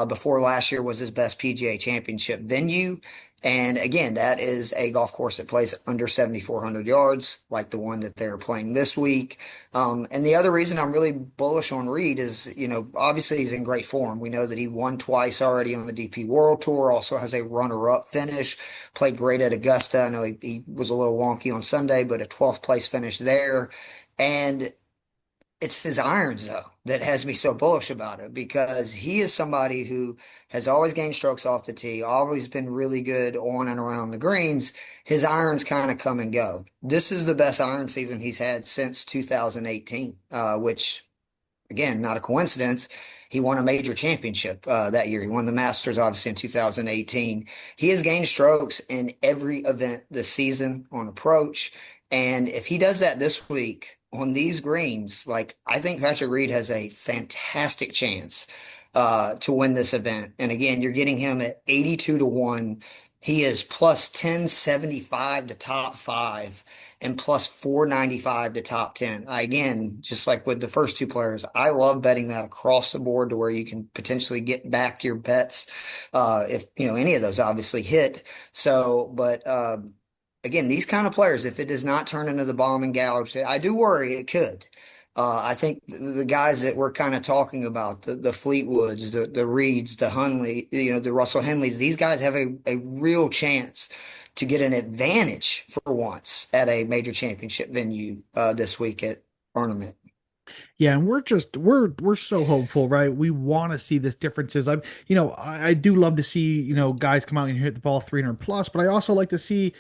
[SPEAKER 3] before last year was his best PGA Championship venue. And again, that is a golf course that plays under 7,400 yards, like the one that they're playing this week. And the other reason I'm really bullish on Reed is, obviously he's in great form. We know that he won twice already on the DP World Tour, also has a runner-up finish, played great at Augusta. I know he was a little wonky on Sunday, but a 12th place finish there. And it's his irons, though, that has me so bullish about it because he is somebody who has always gained strokes off the tee, always been really good on and around the greens. His irons kind of come and go. This is the best iron season he's had since 2018, which, again, not a coincidence. He won a major championship that year. He won the Masters, obviously, in 2018. He has gained strokes in every event this season on approach. And if he does that this week on these greens, like I think Patrick Reed has a fantastic chance to win this event. And again, you're getting him at 82 to 1. He is plus 1075 to top five and plus 495 to top 10. Again, just like with the first two players, I love betting that across the board to where you can potentially get back your bets if any of those obviously hit. So, but again, these kind of players, if it does not turn into the bomb and gouge, I do worry it could. I think the guys that we're kind of talking about, the Fleetwoods, the Reeds, the Hunley, the Russell Henleys, these guys have a real chance to get an advantage for once at a major championship venue this week at Ornament.
[SPEAKER 1] Yeah, and we're so hopeful, right? We want to see this differences. I do love to see, guys come out and hit the ball 300 plus, but I also like to see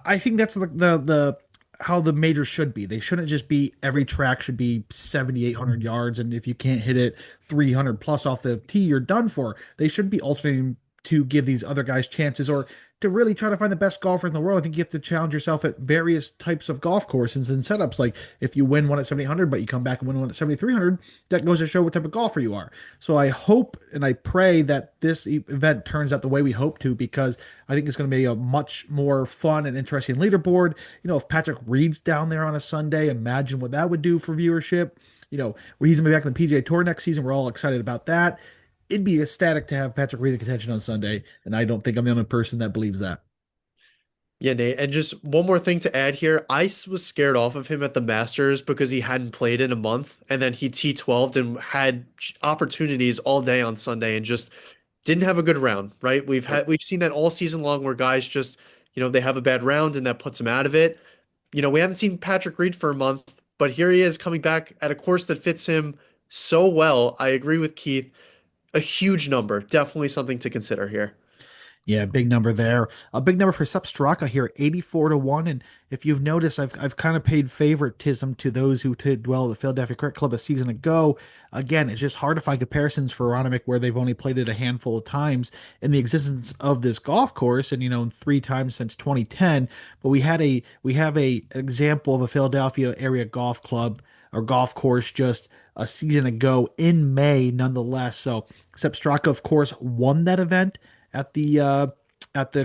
[SPEAKER 1] I think that's the how the majors should be. They shouldn't just be every track should be 7,800 yards, and if you can't hit it 300 plus off the tee, you're done for. They should be alternating to give these other guys chances or to really try to find the best golfers in the world. I think you have to challenge yourself at various types of golf courses and setups. Like if you win one at 7,800, but you come back and win one at 7,300, that goes to show what type of golfer you are. So I hope and I pray that this event turns out the way we hope to, because I think it's going to be a much more fun and interesting leaderboard. If Patrick Reed's down there on a Sunday, imagine what that would do for viewership. Where he's going to be back in the PGA Tour next season. We're all excited about that. It'd be ecstatic to have Patrick Reed in contention on Sunday, and I don't think I'm the only person that believes that.
[SPEAKER 2] Yeah, Nate. And just one more thing to add here. Was scared off of him at the Masters because he hadn't played in a month, and then he T12'd and had opportunities all day on Sunday and just didn't have a good round, right? We've seen that all season long where guys just, they have a bad round and that puts them out of it. We haven't seen Patrick Reed for a month, but here he is coming back at a course that fits him so well. I agree with Keith. A huge number. Definitely something to consider here.
[SPEAKER 1] Yeah, big number there. A big number for Sepp Straka here, 84 to 1. And if you've noticed, I've kind of paid favoritism to those who did well at the Philadelphia Cricket Club a season ago. Again, it's just hard to find comparisons for Aronimik where they've only played it a handful of times in the existence of this golf course, and 3 times since 2010. But we have a example of a Philadelphia area golf club or golf course just a season ago in May, nonetheless. So Sepp Straka, of course, won that event at the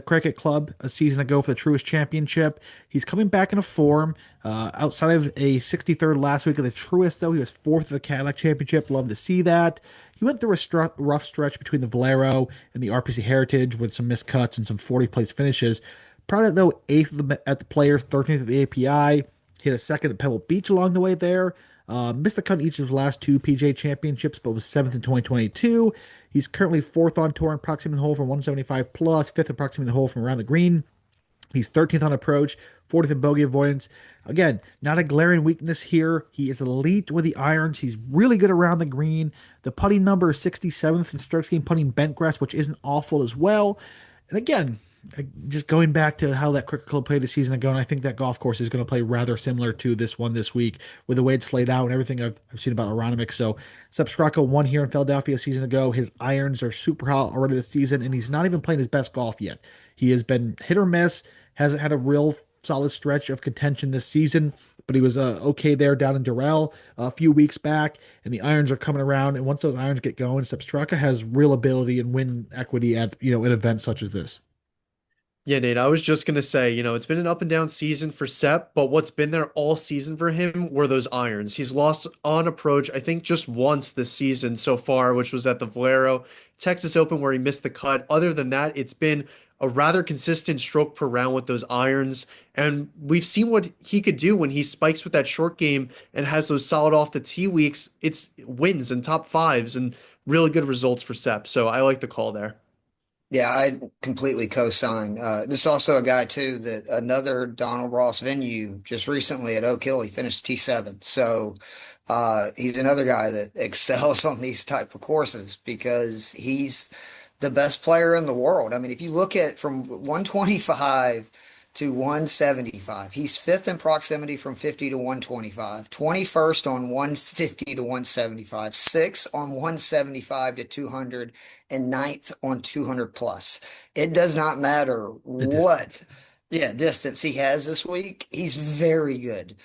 [SPEAKER 1] Cricket Club a season ago for the Truist Championship. He's coming back into form. Outside of a 63rd last week of the Truist, though, he was fourth of the Cadillac Championship. Love to see that. He went through a rough stretch between the Valero and the RPC Heritage with some missed cuts and some 40th place finishes. Proud of it, though, eighth at the Players, 13th at the API. Hit a second at Pebble Beach along the way there. Missed the cut in each of his last two PGA Championships, but was seventh in 2022. He's currently fourth on tour in proximity the hole from 175 plus, fifth in proximity the hole from around the green. He's 13th on approach, 40th in bogey avoidance. Again, not a glaring weakness here. He is elite with the irons. He's really good around the green. The putting number is 67th in strokes gained putting bent grass, which isn't awful as well. And again, just going back to how that cricket club played a season ago, and I think that golf course is going to play rather similar to this one this week with the way it's laid out and everything I've seen about Aronimik. So Sepp Straka won here in Philadelphia a season ago. His irons are super hot already this season, and he's not even playing his best golf yet. He has been hit or miss, hasn't had a real solid stretch of contention this season, but he was okay there down in Durrell a few weeks back, and the irons are coming around. And once those irons get going, Sepp Straka has real ability and win equity at an event such as this.
[SPEAKER 2] Yeah, Nate, I was just gonna say, it's been an up and down season for Sep, but what's been there all season for him were those irons. He's lost on approach, I think, just once this season so far, which was at the Valero Texas Open where he missed the cut. Other than that, it's been a rather consistent stroke per round with those irons. And we've seen what he could do when he spikes with that short game and has those solid off the tee weeks. It's wins and top fives and really good results for Sep. So I like the call there.
[SPEAKER 3] Yeah, I completely co-sign. This is also a guy too that another Donald Ross venue just recently at Oak Hill, he finished T7. So he's another guy that excels on these type of courses because he's the best player in the world. I mean, if you look at from 125 to 175, he's fifth in proximity from 50 to 125, 21st on 150 to 175, sixth on 175 to 200 and ninth on 200 plus. It does not matter
[SPEAKER 1] The distance.
[SPEAKER 3] what, yeah, distance he has this week. He's very good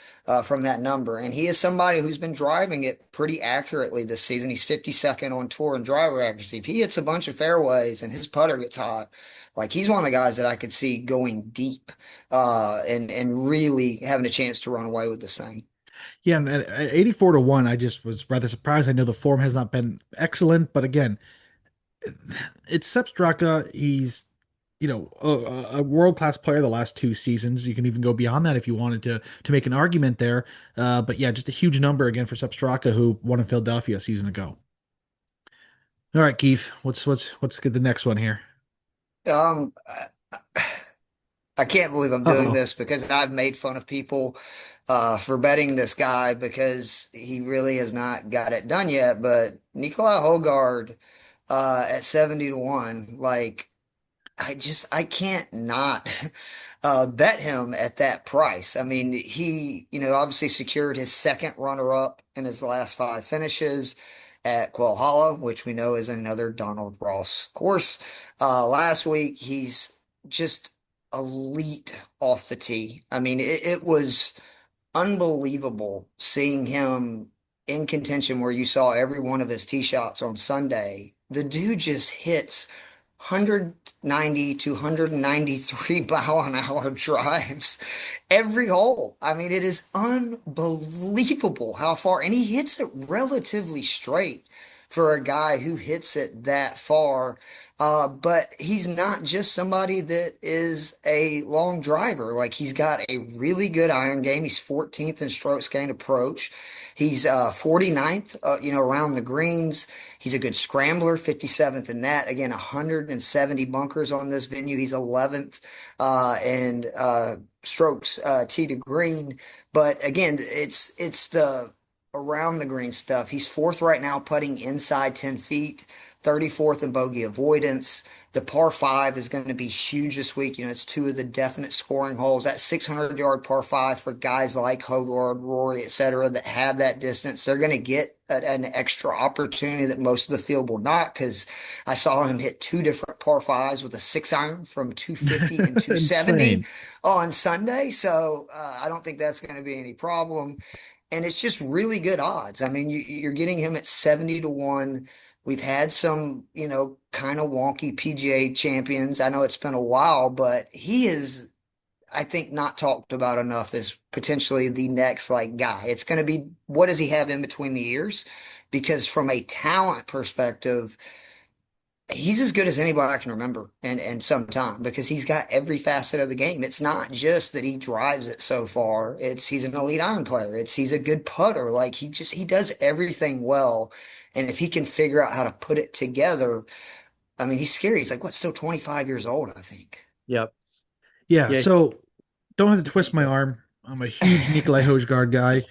[SPEAKER 3] from that number. And he is somebody who's been driving it pretty accurately this season. He's 52nd on tour in driver accuracy. If he hits a bunch of fairways and his putter gets hot, like he's one of the guys that I could see going deep and really having a chance to run away with this thing.
[SPEAKER 1] Yeah, and at 84 to 1, I just was rather surprised. I know the form has not been excellent, but again, it's Sepp Straka. He's, a world-class player the last two seasons. You can even go beyond that if you wanted to make an argument there. But yeah, just a huge number again for Sepp Straka, who won in Philadelphia a season ago. All right, Keith, let's get the next one here.
[SPEAKER 3] Um, I can't believe I'm doing
[SPEAKER 1] Uh-oh.
[SPEAKER 3] this because I've made fun of people for betting this guy because he really has not got it done yet. But Nikolai Hogard at 70 to 1, like I can't not bet him at that price. I mean, he, obviously secured his second runner-up in his last five finishes at Quail Hollow, which we know is another Donald Ross course. Last week, he's just elite off the tee. I mean, it was unbelievable seeing him in contention where you saw every one of his tee shots on Sunday. The dude just hits 190 to 193 mile an hour drives every hole. I mean, it is unbelievable how far, and he hits it relatively straight for a guy who hits it that far. But he's not just somebody that is a long driver. Like he's got a really good iron game. He's 14th in strokes gained approach. He's 49th, around the greens. He's a good scrambler, 57th in that. Again, 170 bunkers on this venue. He's 11th and strokes tee to green. But again, it's the around the green stuff. He's fourth right now, putting inside 10 feet, 34th in bogey avoidance. The par five is going to be huge this week. It's two of the definite scoring holes. That 600-yard par five for guys like Hogard, Rory, etc., that have that distance. They're going to get an extra opportunity that most of the field will not, because I saw him hit two different par fives with a 6 iron from 250 and 270
[SPEAKER 1] Insane.
[SPEAKER 3] on Sunday. So I don't think that's going to be any problem. And it's just really good odds. I mean, you're getting him at 70 to 1. We've had some, kind of wonky PGA champions. I know it's been a while, but he is, I think, not talked about enough as potentially the next like guy. It's going to be what does he have in between the ears? Because from a talent perspective, he's as good as anybody I can remember in some time because he's got every facet of the game. It's not just that he drives it so far. It's he's an elite iron player. He's a good putter. Like he does everything well. And if he can figure out how to put it together, I mean, he's scary. He's like, what, still 25 years old, I think.
[SPEAKER 2] Yep.
[SPEAKER 1] Yeah,
[SPEAKER 2] Yeah.
[SPEAKER 1] so don't have to twist my arm. I'm a huge Nikolai Hojgaard guy.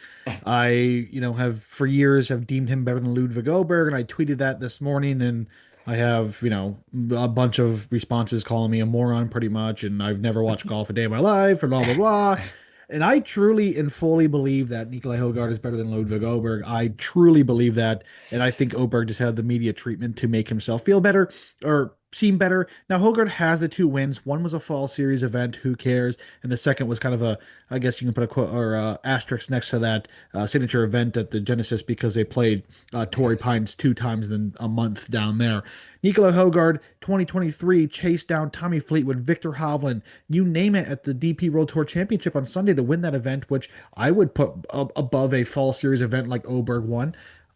[SPEAKER 1] I, have for years have deemed him better than Ludwig Oberg, and I tweeted that this morning, and I have, a bunch of responses calling me a moron pretty much, and I've never watched golf a day in my life, and blah, blah, blah. And I truly and fully believe that Nikolai Hogard is better than Ludwig Oberg. I truly believe that. And I think Oberg just had the media treatment to make himself feel better or seem better. Now, Hogard has the two wins. One was a fall series event. Who cares? And the second was kind of I guess you can put a quote or asterisk next to that signature event at the Genesis because they played Torrey Pines two times in a month down there. Nicola Hogard, 2023, chased down Tommy Fleetwood, Victor Hovland, you name it, at the DP World Tour Championship on Sunday to win that event, which I would put above a fall series event like Oberg won.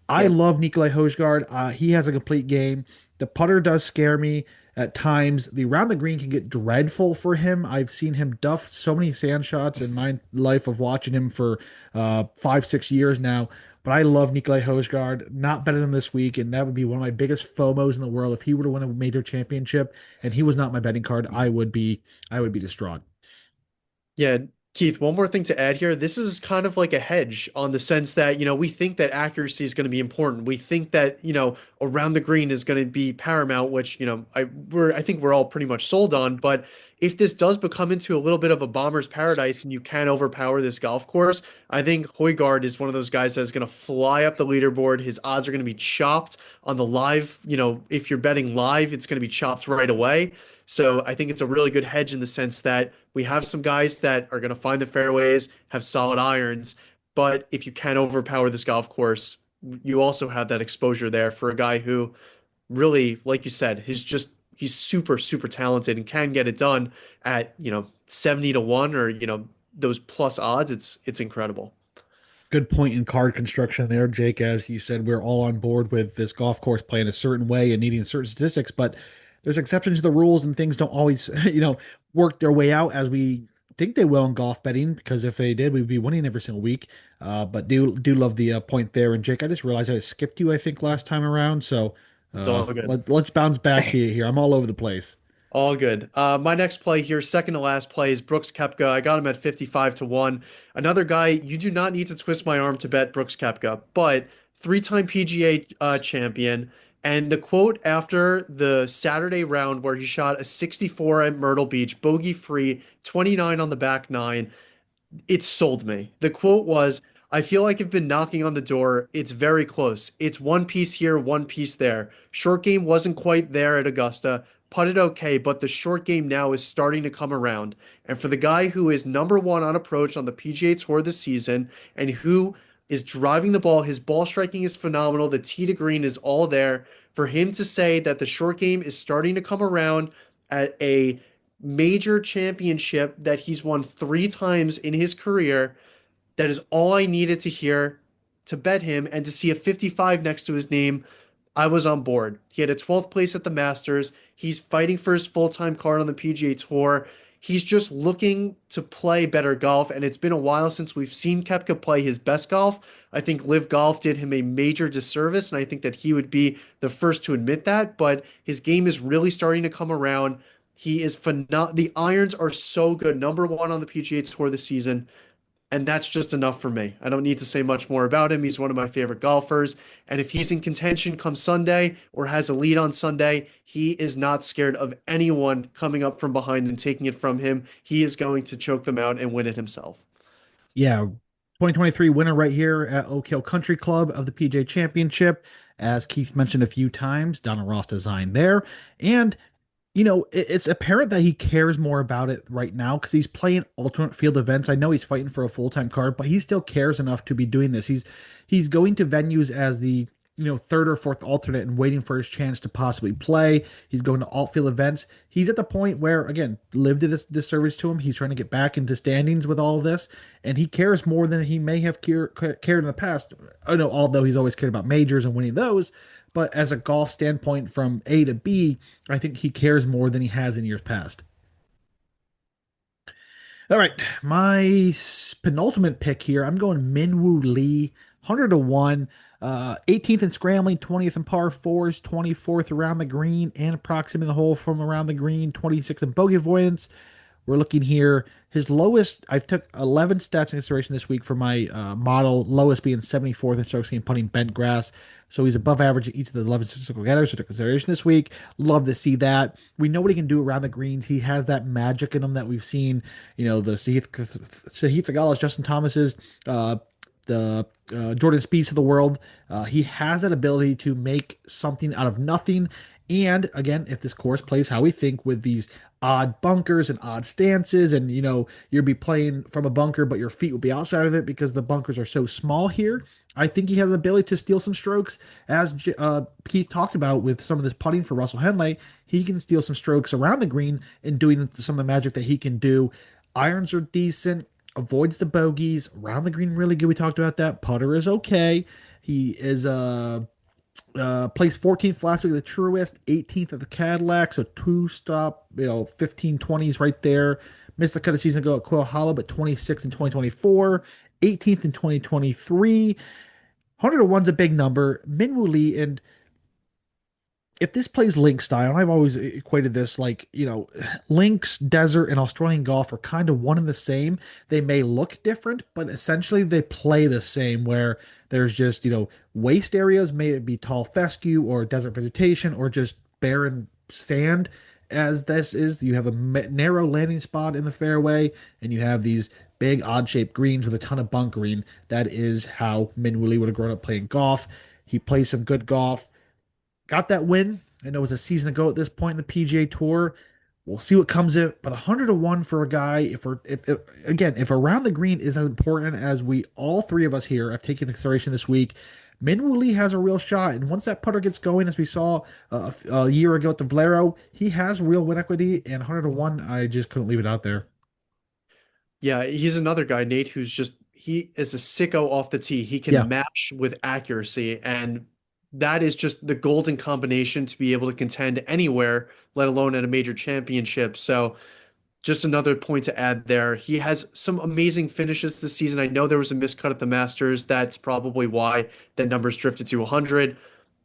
[SPEAKER 1] I
[SPEAKER 3] Yep.
[SPEAKER 1] love Nikolai Hojgaard. He has a complete game. The putter does scare me at times. The around the green can get dreadful for him. I've seen him duff so many sand shots in my life of watching him for 5, 6 years now. But I love Nikolai Hojgaard. Not better than this week, and that would be one of my biggest FOMOs in the world. If he were to win a major championship and he was not my betting card, I would be distraught.
[SPEAKER 2] Yeah, Keith, one more thing to add here. This is kind of like a hedge on the sense that, we think that accuracy is going to be important. We think that, around the green is going to be paramount, which, I think we're all pretty much sold on. But if this does become into a little bit of a bomber's paradise and you can overpower this golf course, I think Højgaard is one of those guys that's going to fly up the leaderboard. His odds are going to be chopped on the live, if you're betting live, it's going to be chopped right away. So I think it's a really good hedge in the sense that we have some guys that are going to find the fairways, have solid irons, but if you can overpower this golf course, you also have that exposure there for a guy who really, like you said, he's super, super talented and can get it done at, 70 to 1 or, those plus odds. It's incredible.
[SPEAKER 1] Good point in card construction there, Jake. As you said, we're all on board with this golf course playing a certain way and needing certain statistics, but there's exceptions to the rules and things don't always, work their way out as we think they will in golf betting, because if they did, we'd be winning every single week. But do love the point there. And Jake, I just realized I skipped you, I think, last time around. So
[SPEAKER 2] It's all good.
[SPEAKER 1] let's bounce back to you here. I'm all over the place.
[SPEAKER 2] All good. My next play here, second to last play, is Brooks Koepka. I got him at 55 to 1. Another guy, you do not need to twist my arm to bet Brooks Koepka, but three-time PGA champion. And the quote after the Saturday round where he shot a 64 at Myrtle Beach, bogey free, 29 on the back nine, it sold me. The quote was, I feel like I've been knocking on the door. It's very close. It's one piece here, one piece there. Short game wasn't quite there at Augusta. Putted okay, but the short game now is starting to come around. And for the guy who is number one on approach on the PGA Tour this season and who is driving the ball, his ball striking is phenomenal. The tee to green is all there. For him to say that the short game is starting to come around at a major championship that he's won three times in his career, that is all I needed to hear to bet him and to see a 55 next to his name. I was on board. He had a 12th place at the Masters. He's fighting for his full-time card on the PGA Tour. He's just looking to play better golf, and it's been a while since we've seen Koepka play his best golf. I think Live Golf did him a major disservice, and I think that he would be the first to admit that, but his game is really starting to come around. He is phenomenal. The irons are so good. Number one on the PGA Tour this season. And that's just enough for me. I don't need to say much more about him. He's one of my favorite golfers. And if he's in contention come Sunday or has a lead on Sunday, he is not scared of anyone coming up from behind and taking it from him. He is going to choke them out and win it himself.
[SPEAKER 1] Yeah, 2023 winner right here at Oak Hill Country Club of the PGA Championship. As Keith mentioned a few times, Donna Ross design there. And it's apparent that he cares more about it right now because he's playing alternate field events. I know he's fighting for a full-time card, but he still cares enough to be doing this. He's going to venues as the third or fourth alternate and waiting for his chance to possibly play. He's going to alt field events. He's at the point where, again, Liv did this service to him. He's trying to get back into standings with all of this, and he cares more than he may have cared in the past. I know, although he's always cared about majors and winning those, but as a golf standpoint from A to B, I think he cares more than he has in years past. All right, my penultimate pick here. I'm going Minwoo Lee, 100 to 1, 18th in scrambling, 20th in par fours, 24th around the green, and approximating the hole from around the green, 26th in bogey avoidance. We're looking here. His lowest, I took 11 stats in consideration this week for my model, lowest being 74th in strokes gained putting bent grass. So he's above average in each of the 11 statistical categories. So took consideration this week. Love to see that. We know what he can do around the greens. He has that magic in him that we've seen, the Sahith Theegala's, Justin Thomas's, the Jordan Spieth's of the world. He has that ability to make something out of nothing. And again, if this course plays how we think with these odd bunkers and odd stances, and you'll be playing from a bunker, but your feet will be outside of it because the bunkers are so small here. I think he has the ability to steal some strokes, as Keith talked about with some of this putting for Russell Henley. He can steal some strokes around the green and doing some of the magic that he can do. Irons are decent, avoids the bogeys around the green, really good. We talked about that. Putter is okay. He is placed 14th last week at the Truist, 18th at the Cadillac, so two stop, 15-20s right there. Missed the cut a season ago at Quail Hollow, but 26th in 2024, 18th in 2023. 101's a big number. Minwoo Lee, and if this plays link style, and I've always equated this like, links, desert, and Australian golf are kind of one and the same. They may look different, but essentially they play the same, where there's just, waste areas, may it be tall fescue or desert vegetation or just barren sand. As this is, you have a narrow landing spot in the fairway, and you have these big odd shaped greens with a ton of bunkering. That is how Min Woo Lee would have grown up playing golf. He plays some good golf, got that win. I know it was a season ago at this point in the PGA Tour. We'll see what comes of it, but 100-1 for a guy. If around the green is as important as we all three of us here have taken into consideration this week, Minwoo Lee has a real shot. And once that putter gets going, as we saw a year ago at the Valero, he has real win equity. And 100-1, I just couldn't leave it out there.
[SPEAKER 2] Yeah, he's another guy, Nate, he is a sicko off the tee. He can
[SPEAKER 1] Yeah.
[SPEAKER 2] match with accuracy, and that is just the golden combination to be able to contend anywhere, let alone at a major championship. So, just another point to add there. He has some amazing finishes this season. I know there was a miscut at the Masters. That's probably why the numbers drifted to 100.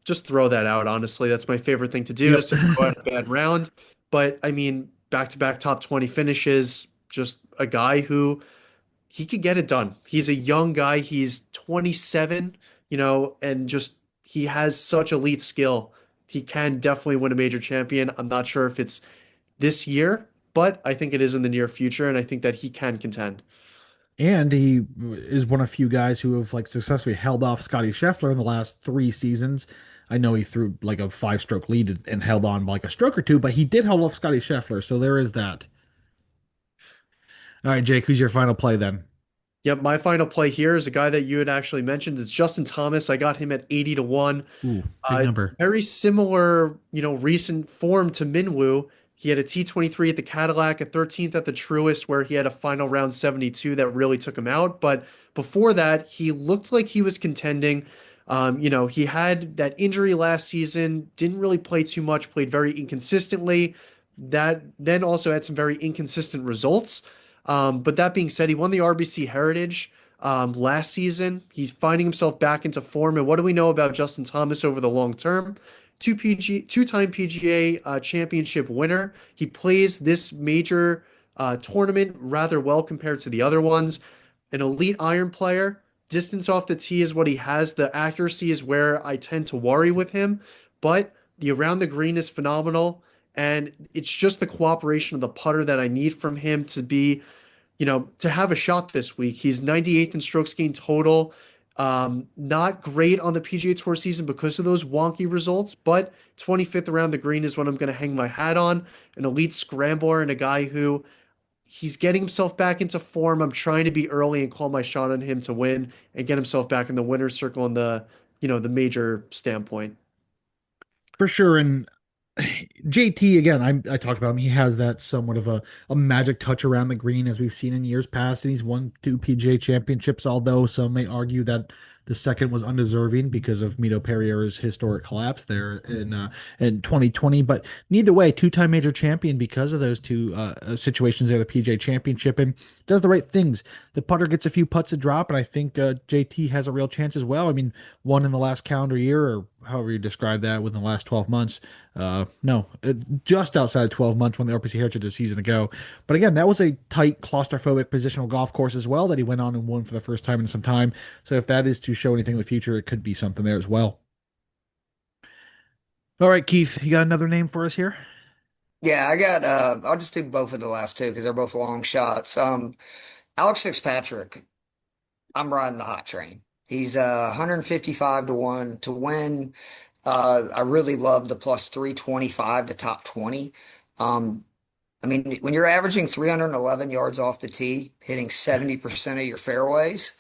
[SPEAKER 2] Just throw that out, honestly. That's my favorite thing to do, is
[SPEAKER 1] Yep.
[SPEAKER 2] to throw out a bad round. But I mean, back-to-back top 20 finishes, just a guy who he could get it done. He's a young guy. He's 27, and just he has such elite skill. He can definitely win a major champion. I'm not sure if it's this year, but I think it is in the near future, and I think that he can contend.
[SPEAKER 1] And he is one of few guys who have like successfully held off Scotty Scheffler in the last 3 seasons. I know he threw like a 5-stroke lead and held on by like a stroke or two, but he did hold off Scotty Scheffler, so there is that. All right, Jake, who's your final play then?
[SPEAKER 2] Yep, my final play here is a guy that you had actually mentioned. It's Justin Thomas. I got him at 80-1.
[SPEAKER 1] Ooh, big number.
[SPEAKER 2] Very similar, recent form to Minwoo. He had a T23 at the Cadillac, a 13th at the Truist, where he had a final round 72 that really took him out. But before that, he looked like he was contending. He had that injury last season, didn't really play too much, played very inconsistently. That then also had some very inconsistent results. But that being said, he won the RBC Heritage last season. He's finding himself back into form. And what do we know about Justin Thomas over the long term? Two-time PGA championship winner. He plays this major tournament rather well compared to the other ones. An elite iron player. Distance off the tee is what he has. The accuracy is where I tend to worry with him. But the around the green is phenomenal. And it's just the cooperation of the putter that I need from him to be, to have a shot this week. He's 98th in strokes gained total. Not great on the PGA Tour season because of those wonky results, but 25th around the green is what I'm going to hang my hat on. An elite scrambler and a guy who he's getting himself back into form. I'm trying to be early and call my shot on him to win and get himself back in the winner's circle in the major standpoint.
[SPEAKER 1] For sure. And JT, again, I talked about him. He has that somewhat of a magic touch around the green as we've seen in years past, and he's won 2 PGA championships, although some may argue that The second was undeserving because of Mito Pereira's historic collapse there in 2020. But neither way, two-time major champion because of those two situations there, the PGA Championship, and does the right things. The putter gets a few putts to drop, and I think JT has a real chance as well. I mean, one in the last calendar year, or however you describe that, within the last 12 months. No, just outside of 12 months when the RPC Heritage a season ago. But again, that was a tight, claustrophobic positional golf course as well that he went on and won for the first time in some time. So if that is to show anything in the future, it could be something there as well. All right, Keith, you got another name for us here?
[SPEAKER 3] Yeah, I got I'll just do both of the last two because they're both long shots. Alex Fitzpatrick, I'm riding the hot train. He's 155 to 1 to win. I really love the plus 325 to top 20. Um, I mean, when you're averaging 311 yards off the tee, hitting 70% of your fairways,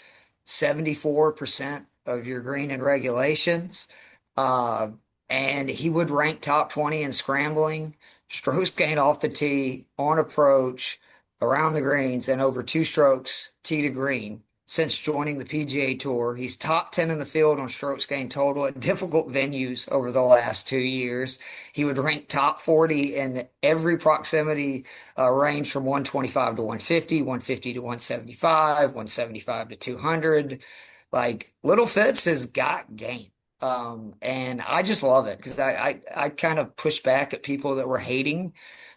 [SPEAKER 3] 74% of your green and regulations, uh, and he would rank top 20 in scrambling, strokes gained off the tee, on approach, around the greens, and over two strokes tee to green. Since joining the PGA Tour, he's top 10 in the field on strokes gained total at difficult venues over the last 2 years. He would rank top 40 in every proximity range from 125 to 150, 150 to 175, 175 to 200. Like Little Fitz has got game. And I just love it because I kind of pushed back at people that were hating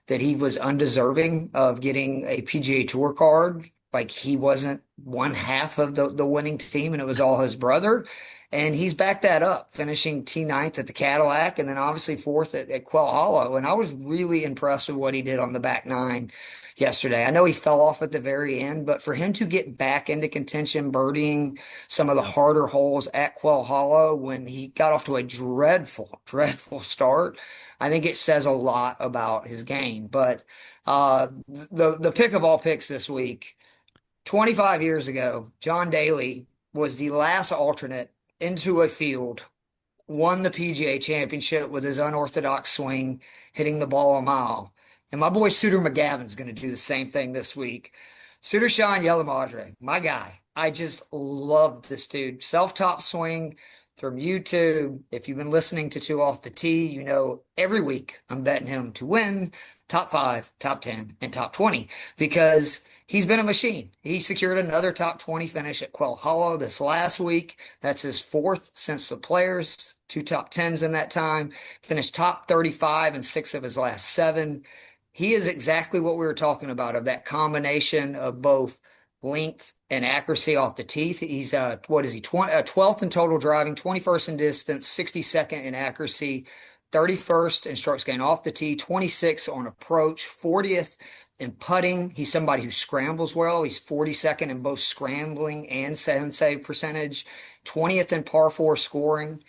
[SPEAKER 3] that he was undeserving of getting a PGA Tour card. Like he wasn't one half of the winning team and it was all his brother. And he's backed that up, finishing T9th at the Cadillac and then obviously fourth at Quail Hollow. And I was really impressed with what he did on the back nine yesterday. I know he fell off at the very end, but for him to get back into contention, birdieing some of the harder holes at Quail Hollow when he got off to a dreadful, dreadful start, I think it says a lot about his game. But the pick of all picks this week, 25 years ago, John Daly was the last alternate into a field, won the PGA Championship with his unorthodox swing, hitting the ball a mile. And my boy Suter McGavin's going to do the same thing this week. Suter Sean Yelamadre, my guy. I just love this dude. Self-top swing from YouTube. If you've been listening to Two Off the Tee, you know every week I'm betting him to win top five, top 10, and top 20 because he's been a machine. He secured another top 20 finish at Quail Hollow this last week. That's his fourth since the Players, two top 10s in that time. Finished top 35 in six of his last seven. He is exactly what we were talking about of that combination of both length and accuracy off the teeth. He's what is he 12th in total driving, 21st in distance, 62nd in accuracy, 31st in strokes gained off the tee, 26th on approach, 40th in putting. He's somebody who scrambles well. He's 42nd in both scrambling and save percentage, 20th in par four scoring.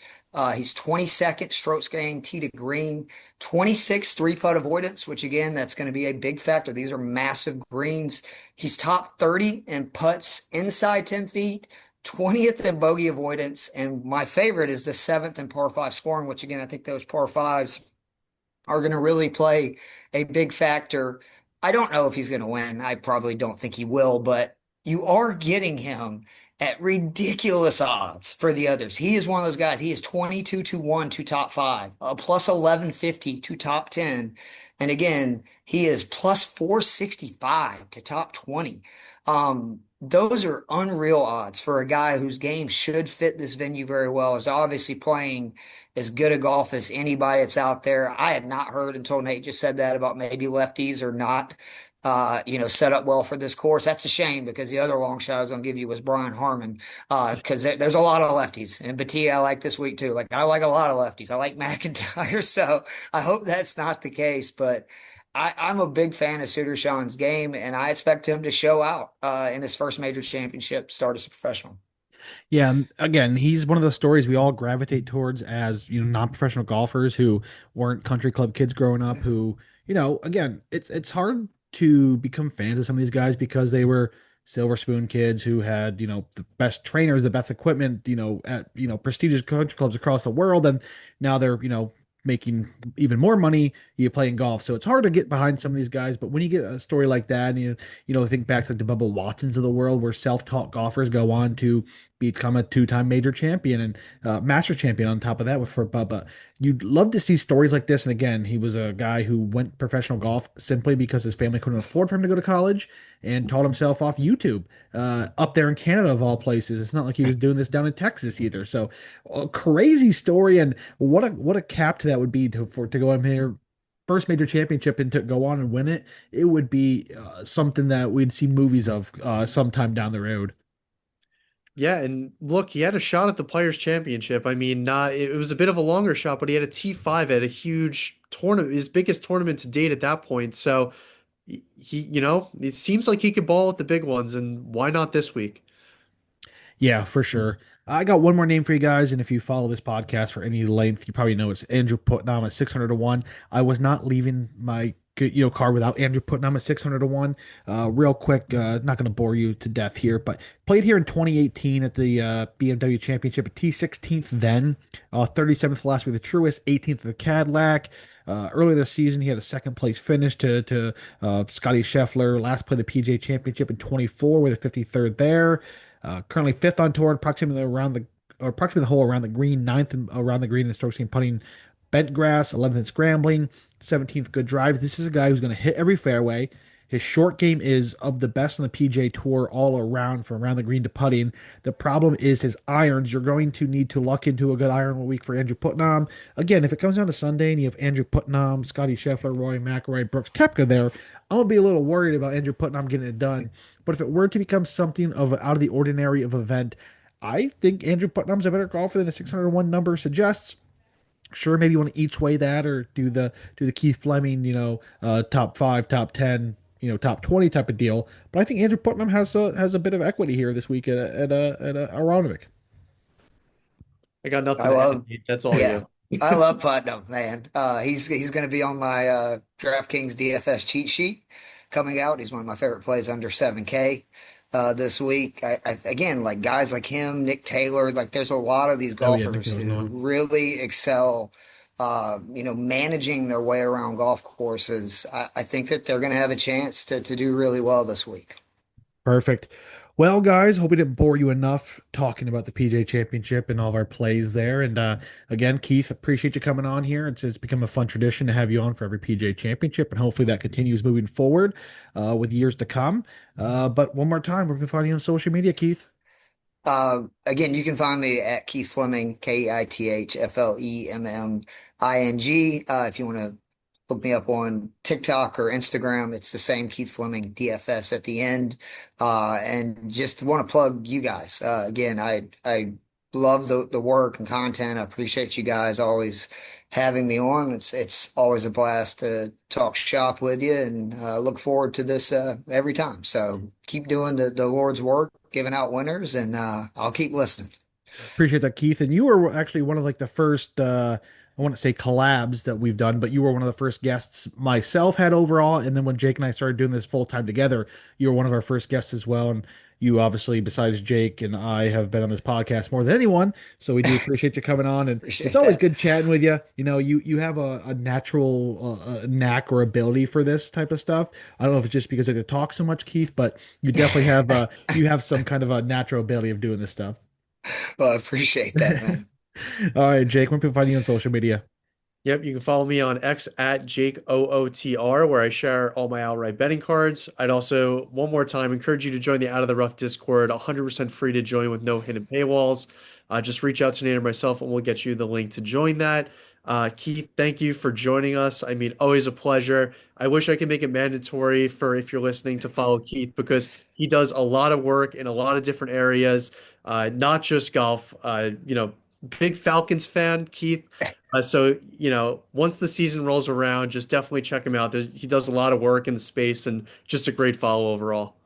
[SPEAKER 3] He's 22nd strokes gained tee to green, 26 three putt avoidance, which again, that's going to be a big factor. These are massive greens. He's top 30 in putts inside 10 feet, 20th in bogey avoidance. And my favorite is the seventh in par five scoring, which again, I think those par fives are going to really play a big factor. I don't know if he's going to win. I probably don't think he will, but you are getting him at ridiculous odds for the others. He is one of those guys. He is 22 to 1 to top five, plus 1150 to top 10. And again, he is plus 465 to top 20. Those are unreal odds for a guy whose game should fit this venue very well, is obviously playing as good a golf as anybody that's out there. I had not heard until Nate just said that about maybe lefties or not, set up well for this course. That's a shame because the other long shot I was going to give you was Brian Harmon, because there's a lot of lefties. And Batia I like this week too. Like I like a lot of lefties. I like McIntyre, so I hope that's not the case. But I'm a big fan of Suter Sean's game, and I expect him to show out in his first major championship start as a professional.
[SPEAKER 1] Yeah, and again, he's one of the stories we all gravitate towards as, non-professional golfers who weren't country club kids growing up who, again, it's hard to become fans of some of these guys because they were silver spoon kids who had, the best trainers, the best equipment, at, prestigious country clubs across the world. And now they're, making even more money, you playing golf. So it's hard to get behind some of these guys. But when you get a story like that, and think back to like the Bubba Watsons of the world, where self-taught golfers go on to become a two-time major champion and master champion on top of that with for Bubba. You'd love to see stories like this. And again, he was a guy who went professional golf simply because his family couldn't afford for him to go to college and taught himself off YouTube up there in Canada of all places. It's not like he was doing this down in Texas either. So a crazy story, and what a cap to that would be to go in here first major championship and to go on and win it. It would be something that we'd see movies of sometime down the road.
[SPEAKER 2] Yeah, and look, he had a shot at the Players Championship. I mean, not it was a bit of a longer shot, but he had a T5 at a huge tournament, his biggest tournament to date at that point. So it seems like he could ball at the big ones, and why not this week?
[SPEAKER 1] Yeah, for sure. I got one more name for you guys, and if you follow this podcast for any length, you probably know it's Andrew Putnam at 600 to 1. I was not leaving my card without Andrew Putnam at 600 to 1. Real quick, not going to bore you to death here, but played here in 2018 at the BMW Championship at T16th then, 37th last week the Truist, 18th of the Cadillac. Earlier this season, he had a second place finish to Scotty Scheffler. Last played the PGA Championship in 24 with a 53rd there. Currently fifth on tour, approximately the hole around the green, ninth around the green in strokes gained putting, bent grass, 11th in scrambling, 17th good drives. This is a guy who's going to hit every fairway. His short game is of the best on the PGA Tour all around, from around the green to putting. The problem is his irons. You're going to need to luck into a good iron week for Andrew Putnam. Again, if it comes down to Sunday and you have Andrew Putnam, Scotty Scheffler, Rory McIlroy, Brooks Koepka there, I'm going to be a little worried about Andrew Putnam getting it done. But if it were to become something of out of the ordinary of event, I think Andrew Putnam's a better golfer than the 601 number suggests. Sure, maybe you want to each way that or do the Keith Fleming, top five, top 10, top 20 type of deal. But I think Andrew Putnam has a bit of equity here this week at Aronovic.
[SPEAKER 2] I got
[SPEAKER 3] I
[SPEAKER 2] nothing to add,
[SPEAKER 3] love,
[SPEAKER 2] Nate. That's all
[SPEAKER 3] yeah,
[SPEAKER 2] you.
[SPEAKER 3] I love Putnam, man. He's going to be on my DraftKings DFS cheat sheet coming out. He's one of my favorite plays under 7K this week. Again, like guys like him, Nick Taylor, like there's a lot of these
[SPEAKER 1] Oh yeah, Nick
[SPEAKER 3] golfers
[SPEAKER 1] Taylor's
[SPEAKER 3] who
[SPEAKER 1] on.
[SPEAKER 3] really excel, managing their way around golf courses. I think that they're going to have a chance to do really well this week.
[SPEAKER 1] Perfect. Well, guys, hope we didn't bore you enough talking about the PJ Championship and all of our plays there. And again, Keith, appreciate you coming on here. It's become a fun tradition to have you on for every PJ Championship, and hopefully that continues moving forward with years to come. But one more time, where can we find you on social media, Keith?
[SPEAKER 3] Again, you can find me at Keith Fleming, KeithFleming. If you want to look me up on TikTok or Instagram, it's the same Keith Fleming DFS at the end. And just want to plug you guys. Again, I love the work and content. I appreciate you guys always having me on. It's always a blast to talk shop with you, and look forward to this every time. So keep doing the Lord's work, giving out winners, and I'll keep listening.
[SPEAKER 1] Appreciate that, Keith. And you were actually one of like the first, I want to say collabs that we've done, but you were one of the first guests myself had overall. And then when Jake and I started doing this full time together, you were one of our first guests as well. And you obviously, besides Jake and I, have been on this podcast more than anyone. So we do appreciate you coming on. And it's
[SPEAKER 3] Appreciate
[SPEAKER 1] always
[SPEAKER 3] that.
[SPEAKER 1] good chatting with you. You have a natural knack or ability for this type of stuff. I don't know if it's just because I could talk so much, Keith, but you definitely have you have some kind of a natural ability of doing this stuff.
[SPEAKER 3] Well, I appreciate that, man.
[SPEAKER 1] All right, Jake, where can we find you on social media?
[SPEAKER 2] Yep, you can follow me on X at JakeOOTR, where I share all my outright betting cards. I'd also, one more time, encourage you to join the Out of the Rough Discord, 100% free to join with no hidden paywalls. Just reach out to Nate or myself, and we'll get you the link to join that. Keith, thank you for joining us. I mean, always a pleasure. I wish I could make it mandatory for if you're listening to follow Keith because he does a lot of work in a lot of different areas, not just golf. Big Falcons fan, Keith. Once the season rolls around, just definitely check him out. He does a lot of work in the space and just a great follow overall.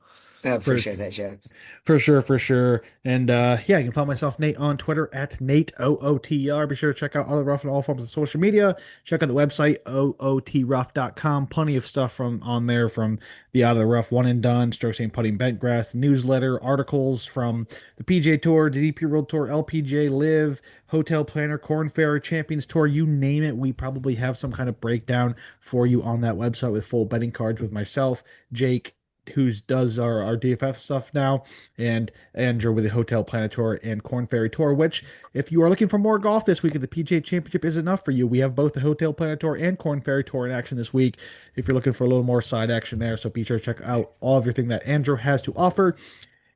[SPEAKER 3] I
[SPEAKER 1] For
[SPEAKER 3] appreciate that, Jeff.
[SPEAKER 1] For sure, for sure. And yeah, you can follow myself, Nate, on Twitter at NateOOTR. Be sure to check out All the Rough on all forms of social media. Check out the website, ootrough.com. Plenty of stuff from on there from the Out of the Rough one and done, strokes and putting bent grass, newsletter, articles from the PGA Tour, the DP World Tour, LPGA Live, Hotel Planner, Corn Ferry, Champions Tour, you name it. We probably have some kind of breakdown for you on that website with full betting cards with myself, Jake, who does our DFF stuff now, and Andrew with the Hotel Planetor and Corn Ferry Tour, which, if you are looking for more golf this week, if the PGA Championship is enough for you, we have both the Hotel Planetor and Corn Ferry Tour in action this week if you're looking for a little more side action there. So be sure to check out all everything that Andrew has to offer.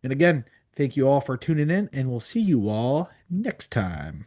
[SPEAKER 1] And again, thank you all for tuning in, and we'll see you all next time.